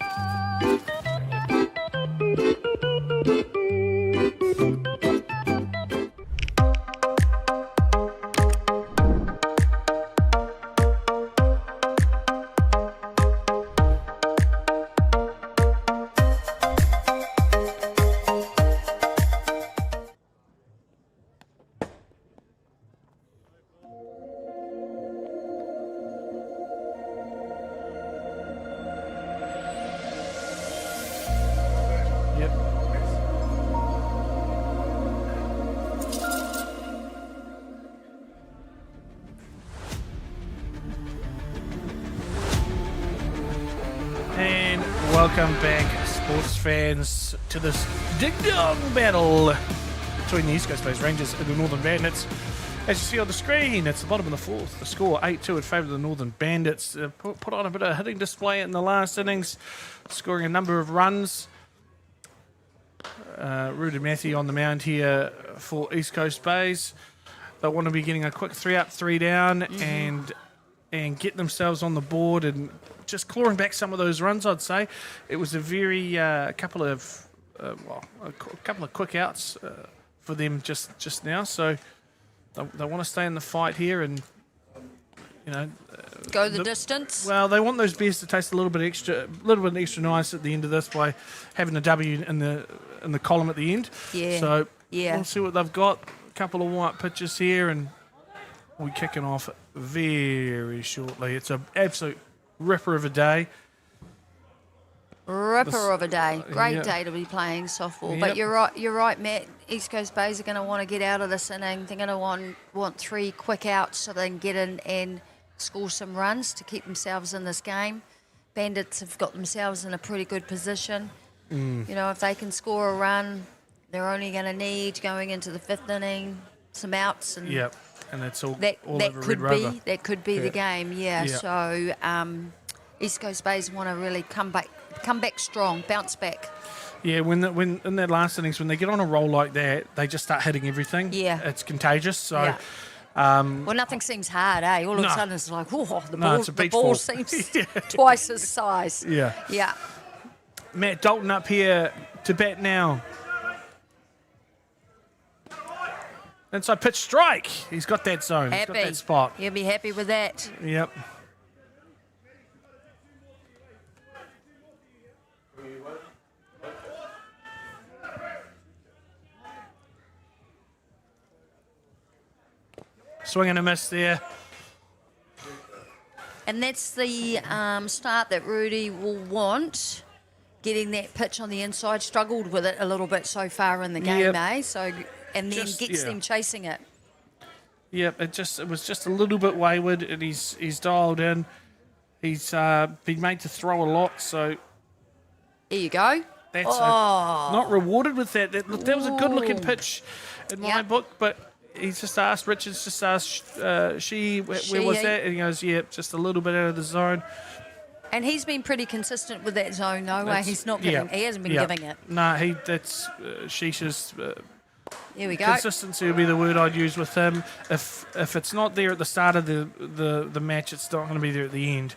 [SPEAKER 1] Yep. And welcome back, sports fans, to this dig-dong battle between the East Coast Base Rangers and the Northern Bandits. As you see on the screen, it's the bottom of the fourth. The score 8-2 in favour of the Northern Bandits. Put on a bit of hitting display in the last innings, scoring a number of runs. Rudy Matthew on the mound here for East Coast Bays. They want to be getting a quick 3 up, 3 down, and get themselves on the board and just clawing back some of those runs. I'd say it was a very couple of quick outs for them just now. So they want to stay in the fight here and
[SPEAKER 2] Go the distance.
[SPEAKER 1] Well, they want those beers to taste a little bit extra nice at the end of this by having a W in the column at the end.
[SPEAKER 2] Yeah.
[SPEAKER 1] So
[SPEAKER 2] Yeah.
[SPEAKER 1] we'll see what they've got. A couple of white pitches here, and we're kicking off very shortly. It's an absolute ripper of a day.
[SPEAKER 2] Ripper of a day. Great
[SPEAKER 1] yeah.
[SPEAKER 2] day to be playing softball.
[SPEAKER 1] Yep.
[SPEAKER 2] But you're right, Matt. East Coast Bays are going to want to get out of this inning. They're going to want 3 quick outs so they can get in and score some runs to keep themselves in this game. Bandits have got themselves in a pretty good position. If they can score a run, they're only going to need, going into the 5th inning, some outs. And
[SPEAKER 1] Yep, and that's all
[SPEAKER 2] that
[SPEAKER 1] over
[SPEAKER 2] could
[SPEAKER 1] Red Rover.
[SPEAKER 2] That could be the game, yeah.
[SPEAKER 1] Yeah.
[SPEAKER 2] So East Coast Bays want to really come back strong, bounce back.
[SPEAKER 1] Yeah, when in their last innings, when they get on a roll like that, they just start hitting everything.
[SPEAKER 2] Yeah.
[SPEAKER 1] It's contagious. So
[SPEAKER 2] Yeah. Well, nothing seems hard, eh? All of a
[SPEAKER 1] No.
[SPEAKER 2] sudden it's like, oh, the
[SPEAKER 1] No,
[SPEAKER 2] ball,
[SPEAKER 1] it's a
[SPEAKER 2] the
[SPEAKER 1] beach
[SPEAKER 2] ball
[SPEAKER 1] ball.
[SPEAKER 2] seems
[SPEAKER 1] Yeah.
[SPEAKER 2] twice its size.
[SPEAKER 1] Yeah.
[SPEAKER 2] Yeah.
[SPEAKER 1] Matt Dalton up here to bat now. Inside pitch strike. He's got that zone. He's got
[SPEAKER 2] Happy.
[SPEAKER 1] that spot.
[SPEAKER 2] He'll be happy with that.
[SPEAKER 1] Yep. Swing and a miss there.
[SPEAKER 2] And that's the start that Rudy will want. Getting that pitch on the inside, struggled with it a little bit so far in the game,
[SPEAKER 1] Yep.
[SPEAKER 2] eh? So, and then
[SPEAKER 1] Just-
[SPEAKER 2] gets
[SPEAKER 1] yeah.
[SPEAKER 2] them chasing it.
[SPEAKER 1] Yep, it was just a little bit wayward, and he's dialed in. He's been made to throw a lot, so
[SPEAKER 2] Here you go.
[SPEAKER 1] that's
[SPEAKER 2] Oh.
[SPEAKER 1] not rewarded with that. That was a good looking
[SPEAKER 2] Ooh.
[SPEAKER 1] pitch in my
[SPEAKER 2] Yep.
[SPEAKER 1] book, but he's just asked, Richard's just asked, where was
[SPEAKER 2] She.
[SPEAKER 1] that? And he goes, yeah, just a little bit out of the zone.
[SPEAKER 2] And he's been pretty consistent with that zone, though.
[SPEAKER 1] That's-
[SPEAKER 2] He's not
[SPEAKER 1] yeah,
[SPEAKER 2] giving. He hasn't been
[SPEAKER 1] yeah.
[SPEAKER 2] giving it.
[SPEAKER 1] No, that's Shisha's
[SPEAKER 2] Here we go.
[SPEAKER 1] consistency would be the word I'd use with him. If it's not there at the start of the match, it's not going to be there at the end.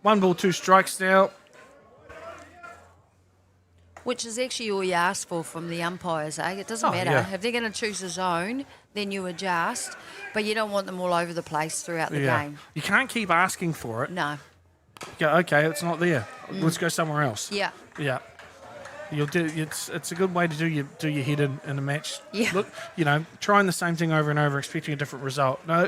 [SPEAKER 1] 1 ball, 2 strikes now.
[SPEAKER 2] Which is actually all you ask for from the umpires, eh? It doesn't matter.
[SPEAKER 1] yeah.
[SPEAKER 2] If they're going to choose a zone, then you adjust. But you don't want them all over the place throughout the game.
[SPEAKER 1] You can't keep asking for it.
[SPEAKER 2] No.
[SPEAKER 1] You go, okay, it's not there. Let's go somewhere else.
[SPEAKER 2] Yeah.
[SPEAKER 1] Yeah. You'll do. It's a good way to do your head in a match.
[SPEAKER 2] Yeah.
[SPEAKER 1] Look, trying the same thing over and over, expecting a different result. No,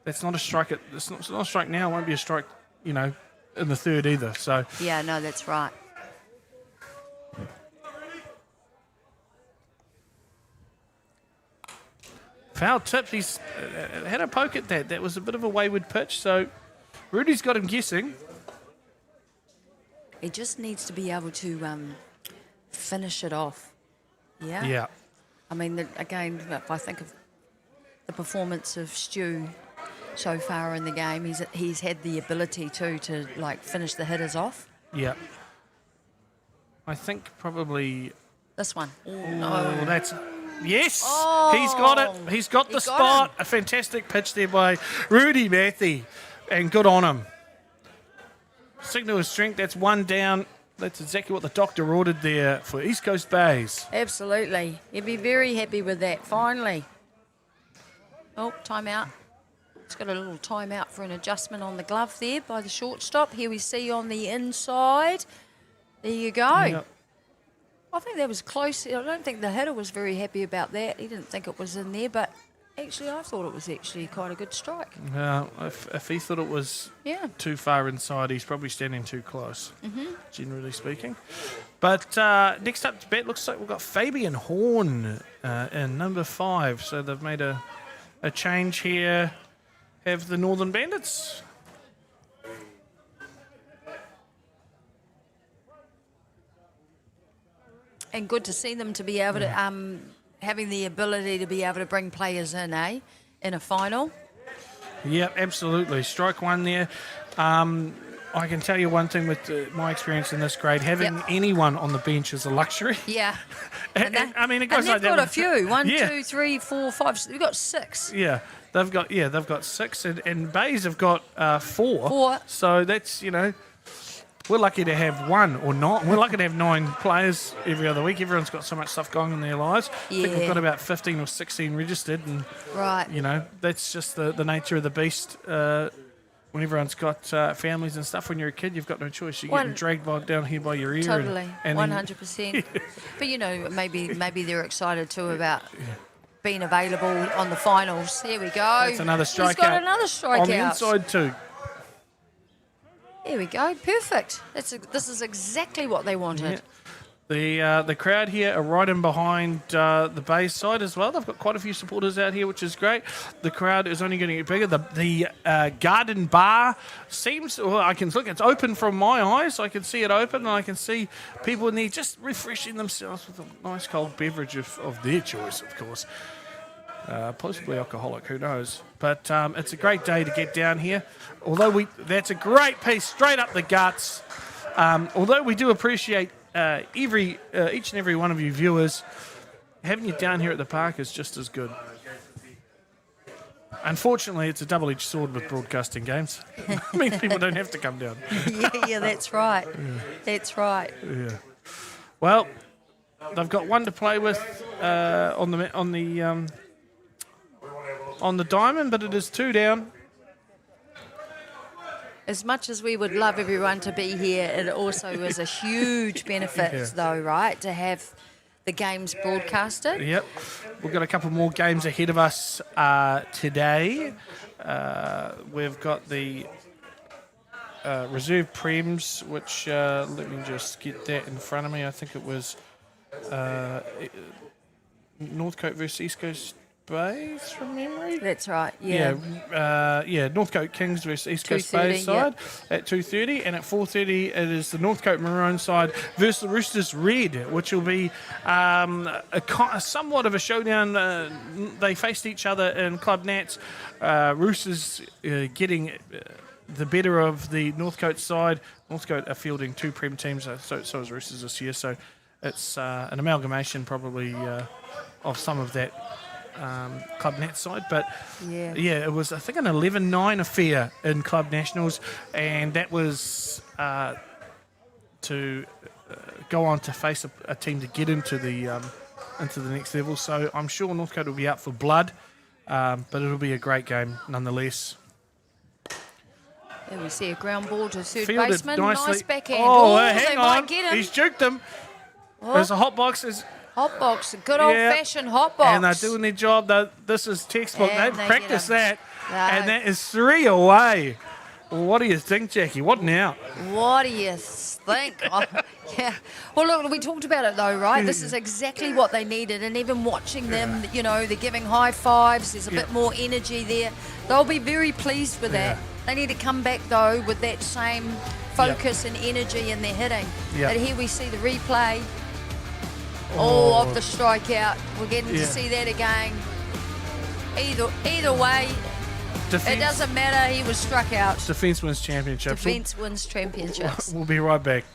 [SPEAKER 1] that's not a strike. It's not a strike now. It won't be a strike. In the 3rd either. So
[SPEAKER 2] Yeah, no, that's right.
[SPEAKER 1] foul tip. He's had a poke at that. That was a bit of a wayward pitch. So Rudy's got him guessing.
[SPEAKER 2] He just needs to be able to finish it off. Yeah?
[SPEAKER 1] Yeah.
[SPEAKER 2] I mean, again, if I think of the performance of Stu so far in the game, he's had the ability to finish the hitters off.
[SPEAKER 1] Yeah. I think probably.
[SPEAKER 2] This one.
[SPEAKER 1] Oh, that's Yes,
[SPEAKER 2] Oh,
[SPEAKER 1] he's got it. He's got the spot.
[SPEAKER 2] him.
[SPEAKER 1] A fantastic pitch there by Rudy Matthew, and good on him. Signal of strength. That's one down. That's exactly what the doctor ordered there for East Coast Bays.
[SPEAKER 2] Absolutely. He'd be very happy with that, finally. Oh, timeout. It's got a little timeout for an adjustment on the glove there by the shortstop. Here we see on the inside. There you go.
[SPEAKER 1] Yep.
[SPEAKER 2] I think that was close. I don't think the hitter was very happy about that. He didn't think it was in there, but actually I thought it was actually quite a good strike.
[SPEAKER 1] If he thought it was too far inside, he's probably standing too close, generally speaking. But next up to bat, looks like we've got Fabian Horn in number 5. So they've made a change here. Have the Northern Bandits.
[SPEAKER 2] And good to see them to be able to, having the ability to be able to bring players in, in a final.
[SPEAKER 1] Yep, absolutely. Strike one there. I can tell you one thing with my experience in this grade, having anyone on the bench is a luxury.
[SPEAKER 2] Yeah.
[SPEAKER 1] I mean, it goes like that.
[SPEAKER 2] They've got a few. 1, 2, 3, 4, 5. They've got 6.
[SPEAKER 1] Yeah, they've got 6, and Bays have got 4.
[SPEAKER 2] 4.
[SPEAKER 1] So that's, we're lucky to have 1 or not. We're lucky to have 9 players every other week. Everyone's got so much stuff going in their lives. I think we've got about 15 or 16 registered, and that's just the nature of the beast. When everyone's got families and stuff, when you're a kid, you've got no choice. You're getting dragged down here by your ear.
[SPEAKER 2] Totally,
[SPEAKER 1] and
[SPEAKER 2] 100%. But, maybe they're excited too about being available on the finals. Here we go.
[SPEAKER 1] That's another strikeout.
[SPEAKER 2] He's got another strikeout.
[SPEAKER 1] On the inside too.
[SPEAKER 2] There we go. Perfect. This is exactly what they wanted.
[SPEAKER 1] Yeah. The crowd here are right in behind the Bays side as well. They've got quite a few supporters out here, which is great. The crowd is only going to get bigger. The garden bar seems, I can look, it's open from my eyes. I can see it open, and I can see people in there just refreshing themselves with a nice cold beverage of their choice, of course. Possibly alcoholic, who knows? But it's a great day to get down here. Although that's a great piece, straight up the guts. Although we do appreciate each and every one of you viewers, having you down here at the park is just as good. Unfortunately, it's a double-edged sword with broadcasting games. It means people don't have to come down.
[SPEAKER 2] yeah, that's right. Yeah. That's right.
[SPEAKER 1] Yeah. Well, they've got 1 to play with on the diamond, but it is 2 down.
[SPEAKER 2] As much as we would love everyone to be here, it also is a huge benefit, though, right, to have the games broadcasted.
[SPEAKER 1] Yep. We've got a couple more games ahead of us today. We've got the reserve prems, which, let me just get that in front of me. I think it was Northcote versus East Coast Bays from memory.
[SPEAKER 2] That's right. Yeah.
[SPEAKER 1] Northcote Kings versus East Coast Bays side at 2:30, and at 4:30 it is the Northcote Maroon side versus the Roosters Red, which will be somewhat of a showdown. They faced each other in Club Nats. Roosters getting the better of the Northcote side. Northcote are fielding 2 prem teams, so is Roosters this year. So it's an amalgamation probably of some of that. Club Nat side, but it was, I think, an 11-9 affair in Club Nationals, and that was to go on to face a team to get into the next level. So I'm sure Northcote will be out for blood, but it'll be a great game nonetheless.
[SPEAKER 2] There we see a ground ball to third
[SPEAKER 1] Fielded
[SPEAKER 2] baseman.
[SPEAKER 1] nicely.
[SPEAKER 2] Nice backhand.
[SPEAKER 1] Hang on,
[SPEAKER 2] might get him.
[SPEAKER 1] he's juked him. There's a hot box.
[SPEAKER 2] Hot box, a good old-fashioned hot box.
[SPEAKER 1] And they're doing their job. This is textbook.
[SPEAKER 2] And
[SPEAKER 1] They've
[SPEAKER 2] they
[SPEAKER 1] practiced
[SPEAKER 2] get 'em.
[SPEAKER 1] that. And that is 3 away. What do you think, Jackie? What now?
[SPEAKER 2] What do you think? Well, look, we talked about it, though, right? This is exactly what they needed. And even watching them, they're giving high fives. There's a bit more energy there. They'll be very pleased with that. They need to come back, though, with that same focus and energy in their hitting. But here we see the replay. Of the strikeout. We're getting to see that again. Either way, it doesn't matter. He was struck out.
[SPEAKER 1] Defence wins championships.
[SPEAKER 2] Defence wins championships.
[SPEAKER 1] We'll be right back.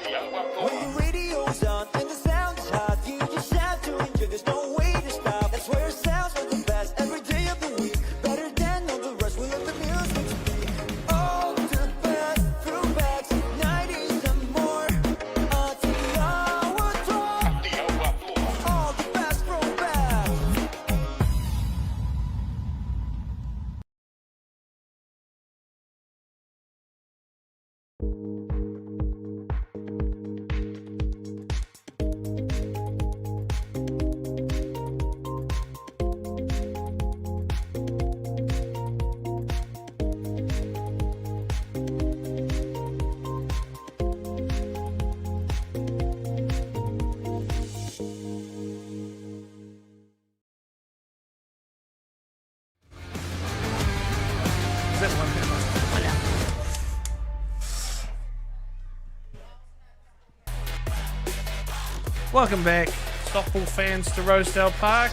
[SPEAKER 4] When your radio's on and the sound is hot, you just have to enjoy. There's no way to stop. That's where it sounds from the best every day of the week. Better than all the rest. We let the music speak. All the best throwbacks, 90s and more. Until our top. All the best throwbacks.
[SPEAKER 1] Is that one? Welcome back, softball fans, to Rosedale Park.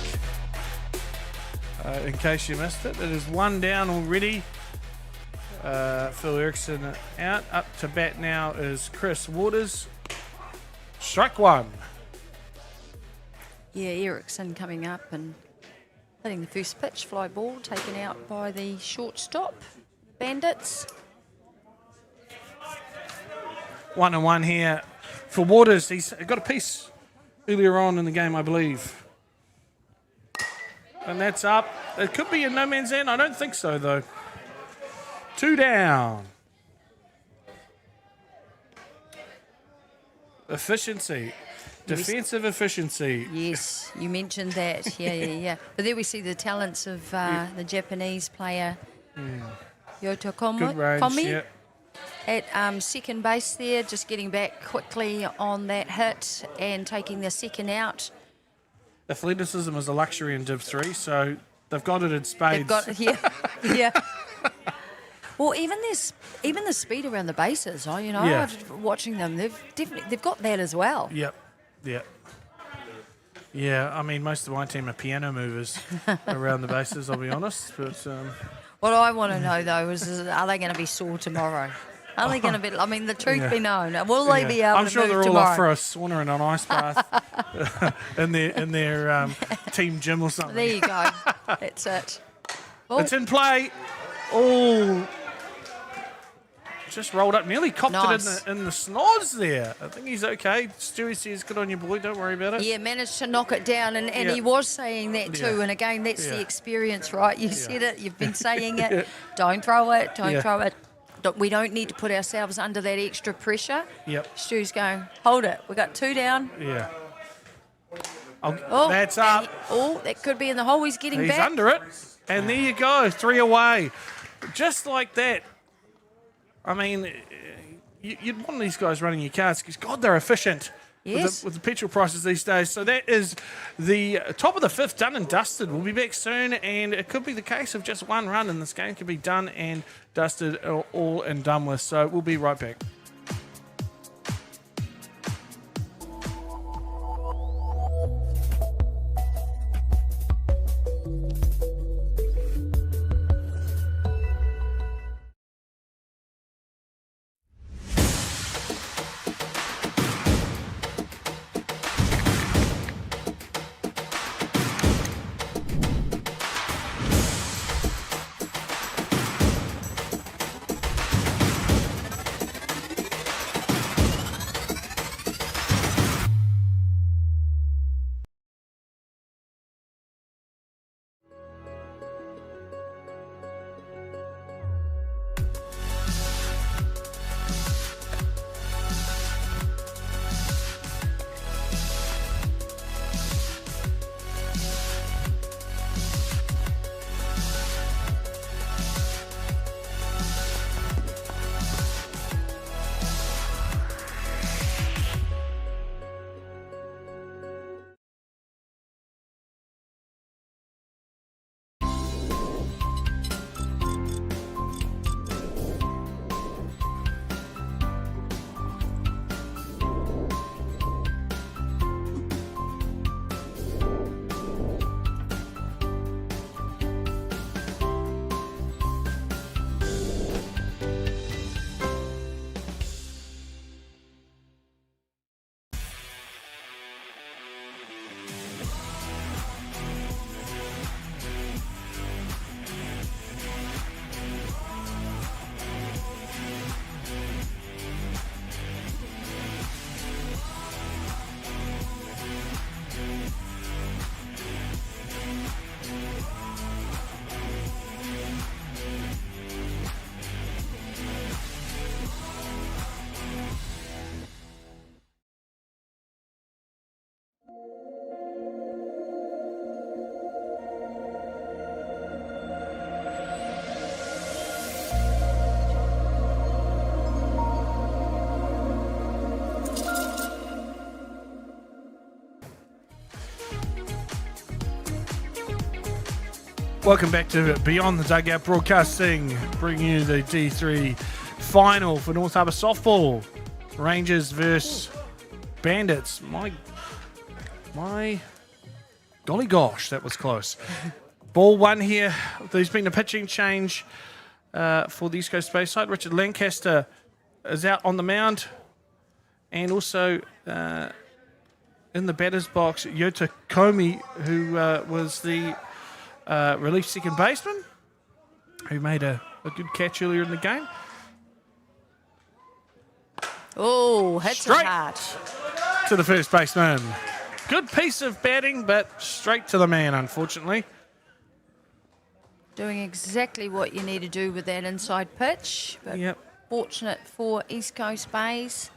[SPEAKER 1] In case you missed it, it is one down already. Phil Erickson out. Up to bat now is Chris Waters. Strike one.
[SPEAKER 2] Yeah, Ericsson coming up and hitting the first pitch, fly ball taken out by the shortstop, Bandits.
[SPEAKER 1] 1-1 here for Waters. He's got a piece earlier on in the game, I believe. And that's up. It could be a no man's end. I don't think so, though. 2 down. Efficiency. Defensive efficiency.
[SPEAKER 2] Yes, you mentioned that. Yeah. But there we see the talents of the Japanese player, Yoto
[SPEAKER 1] Good range,
[SPEAKER 2] Komi.
[SPEAKER 1] yeah.
[SPEAKER 2] At second base there, just getting back quickly on that hit and taking the second out.
[SPEAKER 1] Athleticism is a luxury in Div 3, so they've got it in spades.
[SPEAKER 2] They've got yeah. Well, even the speed around the bases,
[SPEAKER 1] Yeah.
[SPEAKER 2] I've watching them, they've got that as well.
[SPEAKER 1] Yep. Yeah, I mean, most of my team are piano movers around the bases, I'll be honest. But
[SPEAKER 2] What I want to know though is are they going to be sore tomorrow? Are they going to be? I mean, the truth be known, will they be able
[SPEAKER 1] I'm
[SPEAKER 2] to
[SPEAKER 1] sure
[SPEAKER 2] move
[SPEAKER 1] they're all
[SPEAKER 2] tomorrow?
[SPEAKER 1] off for a sauna and an ice bath in their team gym or something.
[SPEAKER 2] There you go. That's it. Oh,
[SPEAKER 1] It's in play. Oh, just rolled up, nearly copped
[SPEAKER 2] Nice.
[SPEAKER 1] it in the snods there. I think he's okay. Stewie says, "Good on you, boy. Don't worry about it."
[SPEAKER 2] yeah, managed to knock it down, and
[SPEAKER 1] Yeah.
[SPEAKER 2] he was saying that too.
[SPEAKER 1] Yeah.
[SPEAKER 2] And again, that's
[SPEAKER 1] Yeah.
[SPEAKER 2] the experience, right? You said it. You've been saying it.
[SPEAKER 1] Yeah.
[SPEAKER 2] Don't throw it. Don't
[SPEAKER 1] Yeah.
[SPEAKER 2] throw it. We don't need to put ourselves under that extra pressure.
[SPEAKER 1] Yep.
[SPEAKER 2] Stu's going, hold it. We got 2 down.
[SPEAKER 1] Yeah.
[SPEAKER 2] Oh,
[SPEAKER 1] That's
[SPEAKER 2] and
[SPEAKER 1] up.
[SPEAKER 2] that could be in the hole. He's getting
[SPEAKER 1] He's
[SPEAKER 2] back.
[SPEAKER 1] under it. And there you go, 3 away. Just like that. I mean, you'd want these guys running your cards because, God, they're efficient
[SPEAKER 2] Yes.
[SPEAKER 1] with the petrol prices these days. So that is the top of the 5th, done and dusted. We'll be back soon, and it could be the case of just one run, and this game could be done and dusted, all and done with. So we'll be right back. Welcome back to Beyond the Dugout Broadcasting, bringing you the D3 final for North Harbour softball. Rangers versus Bandits. My golly gosh, that was close. Ball one here. There's been a pitching change for the East Coast Space side. Richard Lancaster is out on the mound. And also in the batter's box, Yota Komi, who was the relief second baseman, who made a good catch earlier in the game.
[SPEAKER 2] Oh, hits it hard.
[SPEAKER 1] To the first baseman. Good piece of batting, but straight to the man, unfortunately.
[SPEAKER 2] Doing exactly what you need to do with that inside pitch. But
[SPEAKER 1] Yep.
[SPEAKER 2] fortunate for East Coast Bays.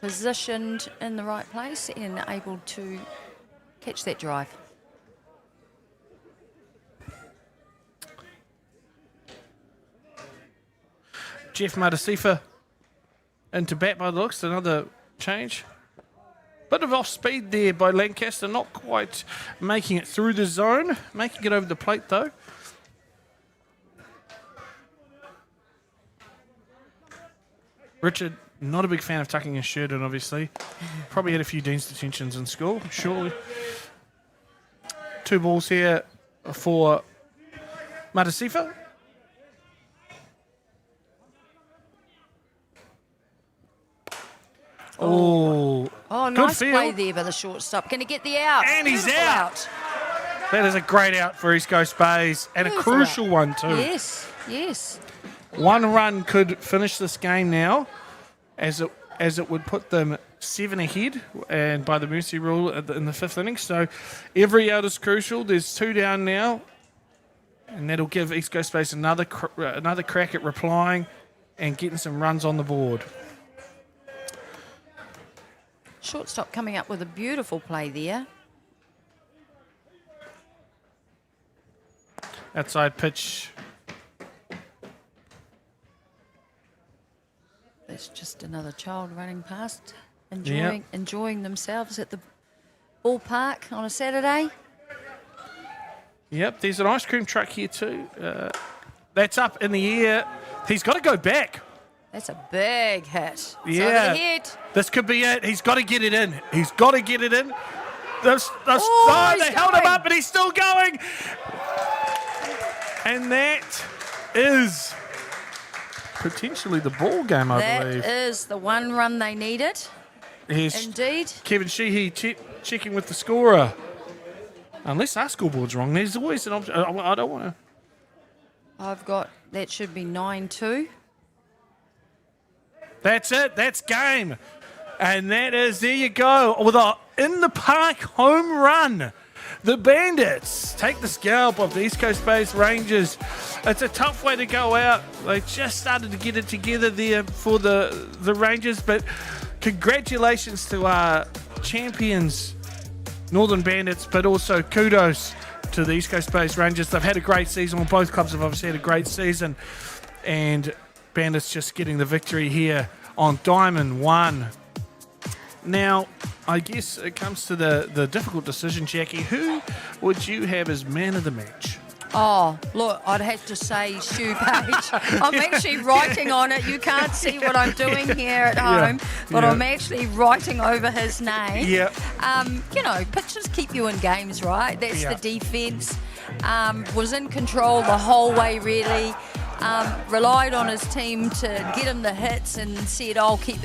[SPEAKER 2] Positioned in the right place and able to catch that drive.
[SPEAKER 1] Jeff Matasifa into bat by the looks. Another change. Bit of off speed there by Lancaster. Not quite making it through the zone. Making it over the plate though. Richard, not a big fan of tucking his shirt in, obviously. Probably had a few Dean's detentions in school, surely. 2 balls here for Matasifa. Oh,
[SPEAKER 2] Nice
[SPEAKER 1] field.
[SPEAKER 2] play there by the shortstop. Can he get the out?
[SPEAKER 1] And he's
[SPEAKER 2] Beautiful
[SPEAKER 1] out. That is a great out for East Coast Bays, and a
[SPEAKER 2] Beautiful
[SPEAKER 1] crucial
[SPEAKER 2] out.
[SPEAKER 1] one too.
[SPEAKER 2] Yes.
[SPEAKER 1] 1 run could finish this game now, as it would put them 7 ahead, and by the mercy rule in the 5th inning. So every out is crucial. There's 2 down now, and that'll give East Coast Bays another crack at replying and getting some runs on the board.
[SPEAKER 2] Shortstop coming up with a beautiful play there.
[SPEAKER 1] Outside pitch.
[SPEAKER 2] There's just another child running past, enjoying themselves at the ballpark on a Saturday.
[SPEAKER 1] Yep, there's an ice cream truck here too. That's up in the air. He's got to go back.
[SPEAKER 2] That's a big hit. It's over the head.
[SPEAKER 1] This could be it. He's got to get it in. He's got to get it in. They
[SPEAKER 2] he's
[SPEAKER 1] held him
[SPEAKER 2] going.
[SPEAKER 1] up, and he's still going. And that is potentially the ball game, I believe.
[SPEAKER 2] That is the 1 run they needed.
[SPEAKER 1] Here's
[SPEAKER 2] Indeed.
[SPEAKER 1] Kevin Sheehy checking with the scorer. Unless our scoreboard's wrong, there's always an option. I don't want to.
[SPEAKER 2] I've got, that should be 9-2.
[SPEAKER 1] That's it. That's game. And that is, there you go, with a in-the-park home run. The Bandits take the scalp of the East Coast Bays Rangers. It's a tough way to go out. They just started to get it together there for the Rangers, but congratulations to our champions, Northern Bandits, but also kudos to the East Coast Bays Rangers. They've had a great season. Well, both clubs have obviously had a great season, and Bandits just getting the victory here on Diamond 1. Now, I guess it comes to the difficult decision, Jackie. Who would you have as man of the match?
[SPEAKER 2] Oh, look, I'd have to say Stu Page. I'm actually writing on it. You can't see what I'm doing here at home, but I'm actually writing over his name.
[SPEAKER 1] Yeah.
[SPEAKER 2] Pitchers keep you in games, right? That's the defence. Was in control the whole way, really. Relied on his team to get him the hits and said, I'll keep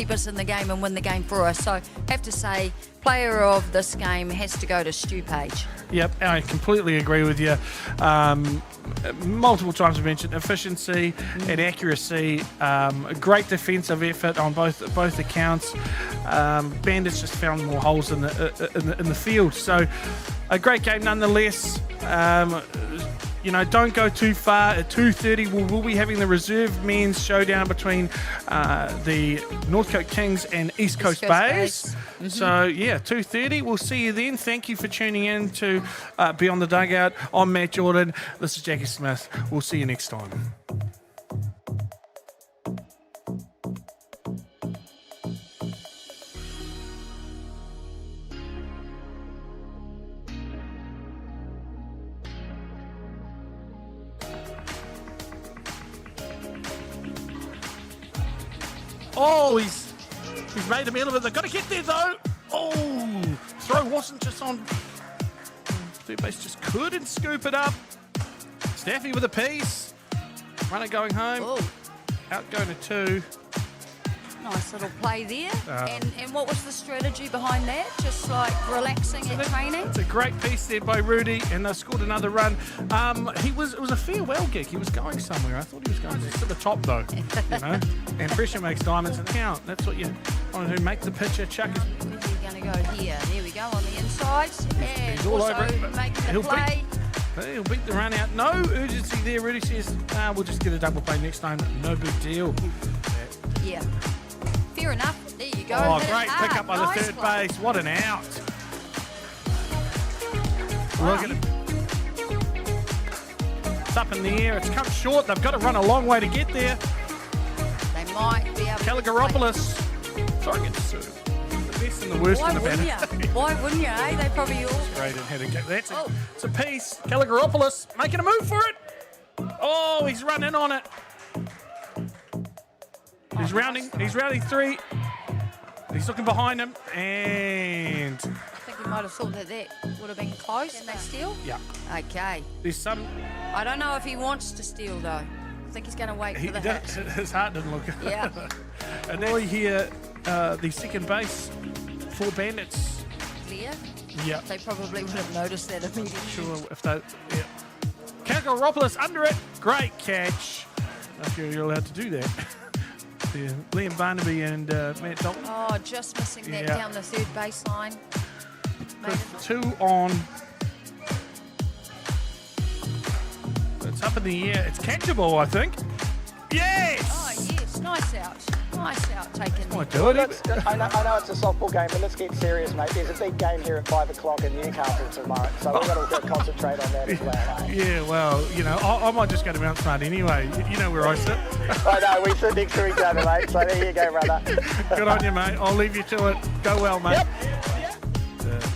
[SPEAKER 2] us in the game and win the game for us. So have to say, player of this game has to go to Stu Page.
[SPEAKER 1] Yep, I completely agree with you. Multiple times I mentioned efficiency and accuracy. A great defensive effort on both accounts. Bandits just found more holes in the field. So a great game nonetheless. Don't go too far. At 2:30, we'll be having the reserve men's showdown between the Northcote Kings and East Coast Bays. Mm-hmm. So, 2:30. We'll see you then. Thank you for tuning in to Beyond the Dugout. I'm Matt Jordan. This is Jackie Smith. We'll see you next time. Oh, he's made a meal of it. They've got to get there, though. Oh, throw wasn't just on. Third base just couldn't scoop it up. Staffy with a piece. Runner going home.
[SPEAKER 2] Oh,
[SPEAKER 1] Out going to 2.
[SPEAKER 2] nice little play there. And what was the strategy behind that? Just like relaxing and training?
[SPEAKER 1] It's a great piece there by Rudy, and they scored another run. It was a farewell gig. He was going somewhere. I thought he was going to the top, though. You know, and pressure makes diamonds and count. That's what you want to do. Make the pitcher chuck.
[SPEAKER 2] We're going to go here. There we go on the inside. And
[SPEAKER 1] He's all
[SPEAKER 2] also
[SPEAKER 1] over it, but
[SPEAKER 2] making
[SPEAKER 1] he'll
[SPEAKER 2] the play.
[SPEAKER 1] He'll beat the run out. No urgency there. Rudy says, we'll just get a double play next time. No big deal.
[SPEAKER 2] Yeah. Fair enough. There you go.
[SPEAKER 1] Oh,
[SPEAKER 2] Hit it
[SPEAKER 1] great
[SPEAKER 2] hard.
[SPEAKER 1] pick up by
[SPEAKER 2] Nice
[SPEAKER 1] the third
[SPEAKER 2] play.
[SPEAKER 1] base. What an out.
[SPEAKER 2] Wow.
[SPEAKER 1] Look at it. It's up in the air. It's come short. They've got to run a long way to get there.
[SPEAKER 2] They might be able to.
[SPEAKER 1] Caligaropoulos. Sorry, get served. The best and the worst
[SPEAKER 2] Why
[SPEAKER 1] in the
[SPEAKER 2] wouldn't
[SPEAKER 1] batter.
[SPEAKER 2] you? Why wouldn't you, eh? They probably all.
[SPEAKER 1] Great and had a go.
[SPEAKER 2] Oh.
[SPEAKER 1] It's a piece. Caligaropoulos making a move for it. Oh, he's running on it. He's rounding 3. He's looking behind him, and
[SPEAKER 2] I think he might have thought that would have been close. Can they steal?
[SPEAKER 1] yeah,
[SPEAKER 2] Okay.
[SPEAKER 1] there's some.
[SPEAKER 2] I don't know if he wants to steal, though. I think he's going to wait for the hit.
[SPEAKER 1] His heart didn't look good.
[SPEAKER 2] Yeah.
[SPEAKER 1] And now we hear the second base for Bandits.
[SPEAKER 2] Clear.
[SPEAKER 1] Yeah,
[SPEAKER 2] They probably would have noticed that immediately.
[SPEAKER 1] sure. If they, yeah. Caligaropoulos under it. Great catch. If you're allowed to do that. Yeah, Liam Barnaby and Matt Dalton.
[SPEAKER 2] Oh, just missing that
[SPEAKER 1] Yeah.
[SPEAKER 2] down the third baseline. Made it
[SPEAKER 1] 2 on. It's up in the air. It's catchable, I think. Yes!
[SPEAKER 2] Oh, yes. Nice out. Nice out taken.
[SPEAKER 1] Oh, do it.
[SPEAKER 3] I know it's a softball game, but let's get serious, mate. There's a big game here at 5 o'clock in Newcastle tomorrow, so we've got to concentrate on that as well, mate.
[SPEAKER 1] Yeah, well, you know, I might just go to Mount Smart anyway. You know where I sit.
[SPEAKER 3] I know, we sit next to each other, mate, so there you go, brother.
[SPEAKER 1] Good on you, mate. I'll leave you to it. Go well, mate.
[SPEAKER 3] Yep.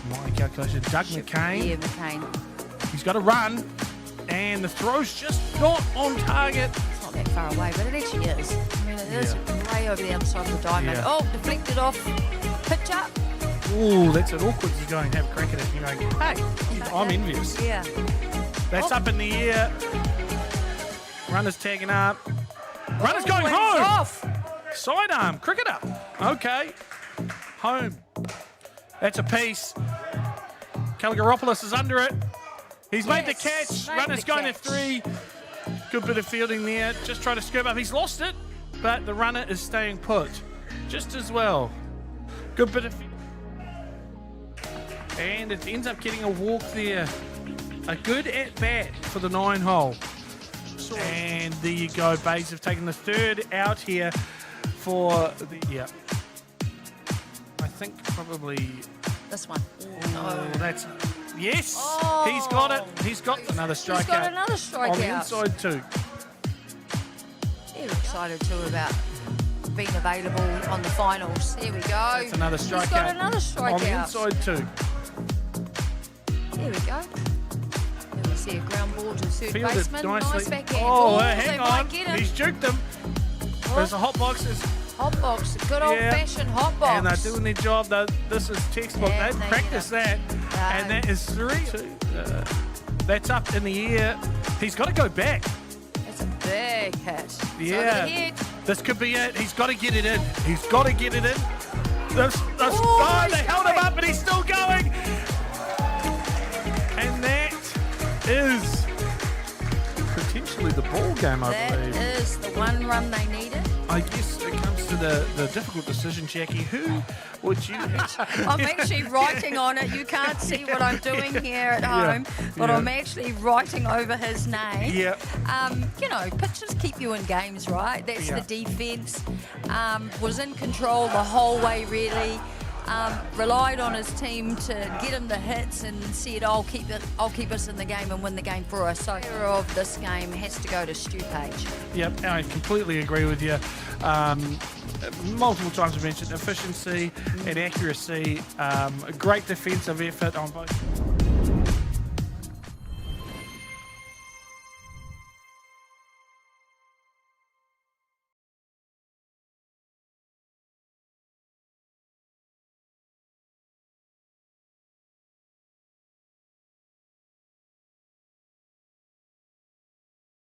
[SPEAKER 1] My calculation, Doug McCain.
[SPEAKER 2] Yeah, McCain.
[SPEAKER 1] He's got to run, and the throw's just not on target.
[SPEAKER 2] It's not that far away, but it actually is. I mean, it is way over the other side of the diamond.
[SPEAKER 1] Yeah.
[SPEAKER 2] Oh, deflected off. Pitch up.
[SPEAKER 1] Ooh, that's an awkward. You go and have a crack at it. You're going, hey, I'm envious.
[SPEAKER 2] Yeah.
[SPEAKER 1] That's
[SPEAKER 2] Oh.
[SPEAKER 1] up in the air. Runner's tagging up. Runner's going
[SPEAKER 2] and it's
[SPEAKER 1] home.
[SPEAKER 2] off.
[SPEAKER 1] Sidearm, cricketer. Okay. Home. That's a piece. Caligaropoulos is under it. He's made the
[SPEAKER 2] Yes,
[SPEAKER 1] catch.
[SPEAKER 2] made
[SPEAKER 1] Runner's
[SPEAKER 2] the
[SPEAKER 1] going to
[SPEAKER 2] catch.
[SPEAKER 1] 3. Good bit of fielding there. Just trying to scoop up. He's lost it, but the runner is staying put. Just as well. Good bit of and it ends up getting a walk there. A good at bat for the 9 hole. And there you go. Bays have taken the third out here for the I think probably.
[SPEAKER 2] This one.
[SPEAKER 1] Oh, that's yes.
[SPEAKER 2] Oh.
[SPEAKER 1] He's got it. He's got another strikeout.
[SPEAKER 2] He's got another strikeout.
[SPEAKER 1] on the inside too.
[SPEAKER 2] They're excited too about being available on the finals. There we go.
[SPEAKER 1] That's another strikeout.
[SPEAKER 2] He's got another strikeout.
[SPEAKER 1] on the inside too.
[SPEAKER 2] There we go. There we see a ground ball to third
[SPEAKER 1] Fielded
[SPEAKER 2] baseman.
[SPEAKER 1] nicely.
[SPEAKER 2] Nice backhand.
[SPEAKER 1] Oh,
[SPEAKER 2] they
[SPEAKER 1] hang
[SPEAKER 2] might
[SPEAKER 1] on.
[SPEAKER 2] get him.
[SPEAKER 1] He's juked him. There's a hot box.
[SPEAKER 2] Hot box. Good old-fashioned hot box.
[SPEAKER 1] And they're doing their job. This is textbook.
[SPEAKER 2] Yeah,
[SPEAKER 1] They've
[SPEAKER 2] they
[SPEAKER 1] practiced
[SPEAKER 2] need
[SPEAKER 1] that.
[SPEAKER 2] it.
[SPEAKER 1] And that is 3-2. That's up in the air. He's got to go back.
[SPEAKER 2] It's a big hit.
[SPEAKER 1] Yeah.
[SPEAKER 2] Over the head.
[SPEAKER 1] This could be it. He's got to get it in. He's got to get it in. This,
[SPEAKER 2] Oh,
[SPEAKER 1] oh, they
[SPEAKER 2] he's
[SPEAKER 1] held him
[SPEAKER 2] going.
[SPEAKER 1] up, but he's still going. And that is potentially the ball game, I
[SPEAKER 2] That
[SPEAKER 1] believe.
[SPEAKER 2] is the one run they needed.
[SPEAKER 1] I guess it comes to the difficult decision, Jackie. Who would you have?
[SPEAKER 2] I'm actually writing on it. You can't see what I'm doing here at
[SPEAKER 1] Yeah,
[SPEAKER 2] home, but
[SPEAKER 1] yeah.
[SPEAKER 2] I'm actually writing over his name.
[SPEAKER 1] Yeah.
[SPEAKER 2] You know, pitchers keep you in games, right? That's
[SPEAKER 1] Yeah.
[SPEAKER 2] the defense. Was in control the whole way, really. Relied on his team to get him the hits and said, I'll keep us in the game and win the game for us. So hero of this game has to go to Stu Page.
[SPEAKER 1] Yep, I completely agree with you. Multiple times I mentioned efficiency and accuracy. A great defensive effort on both.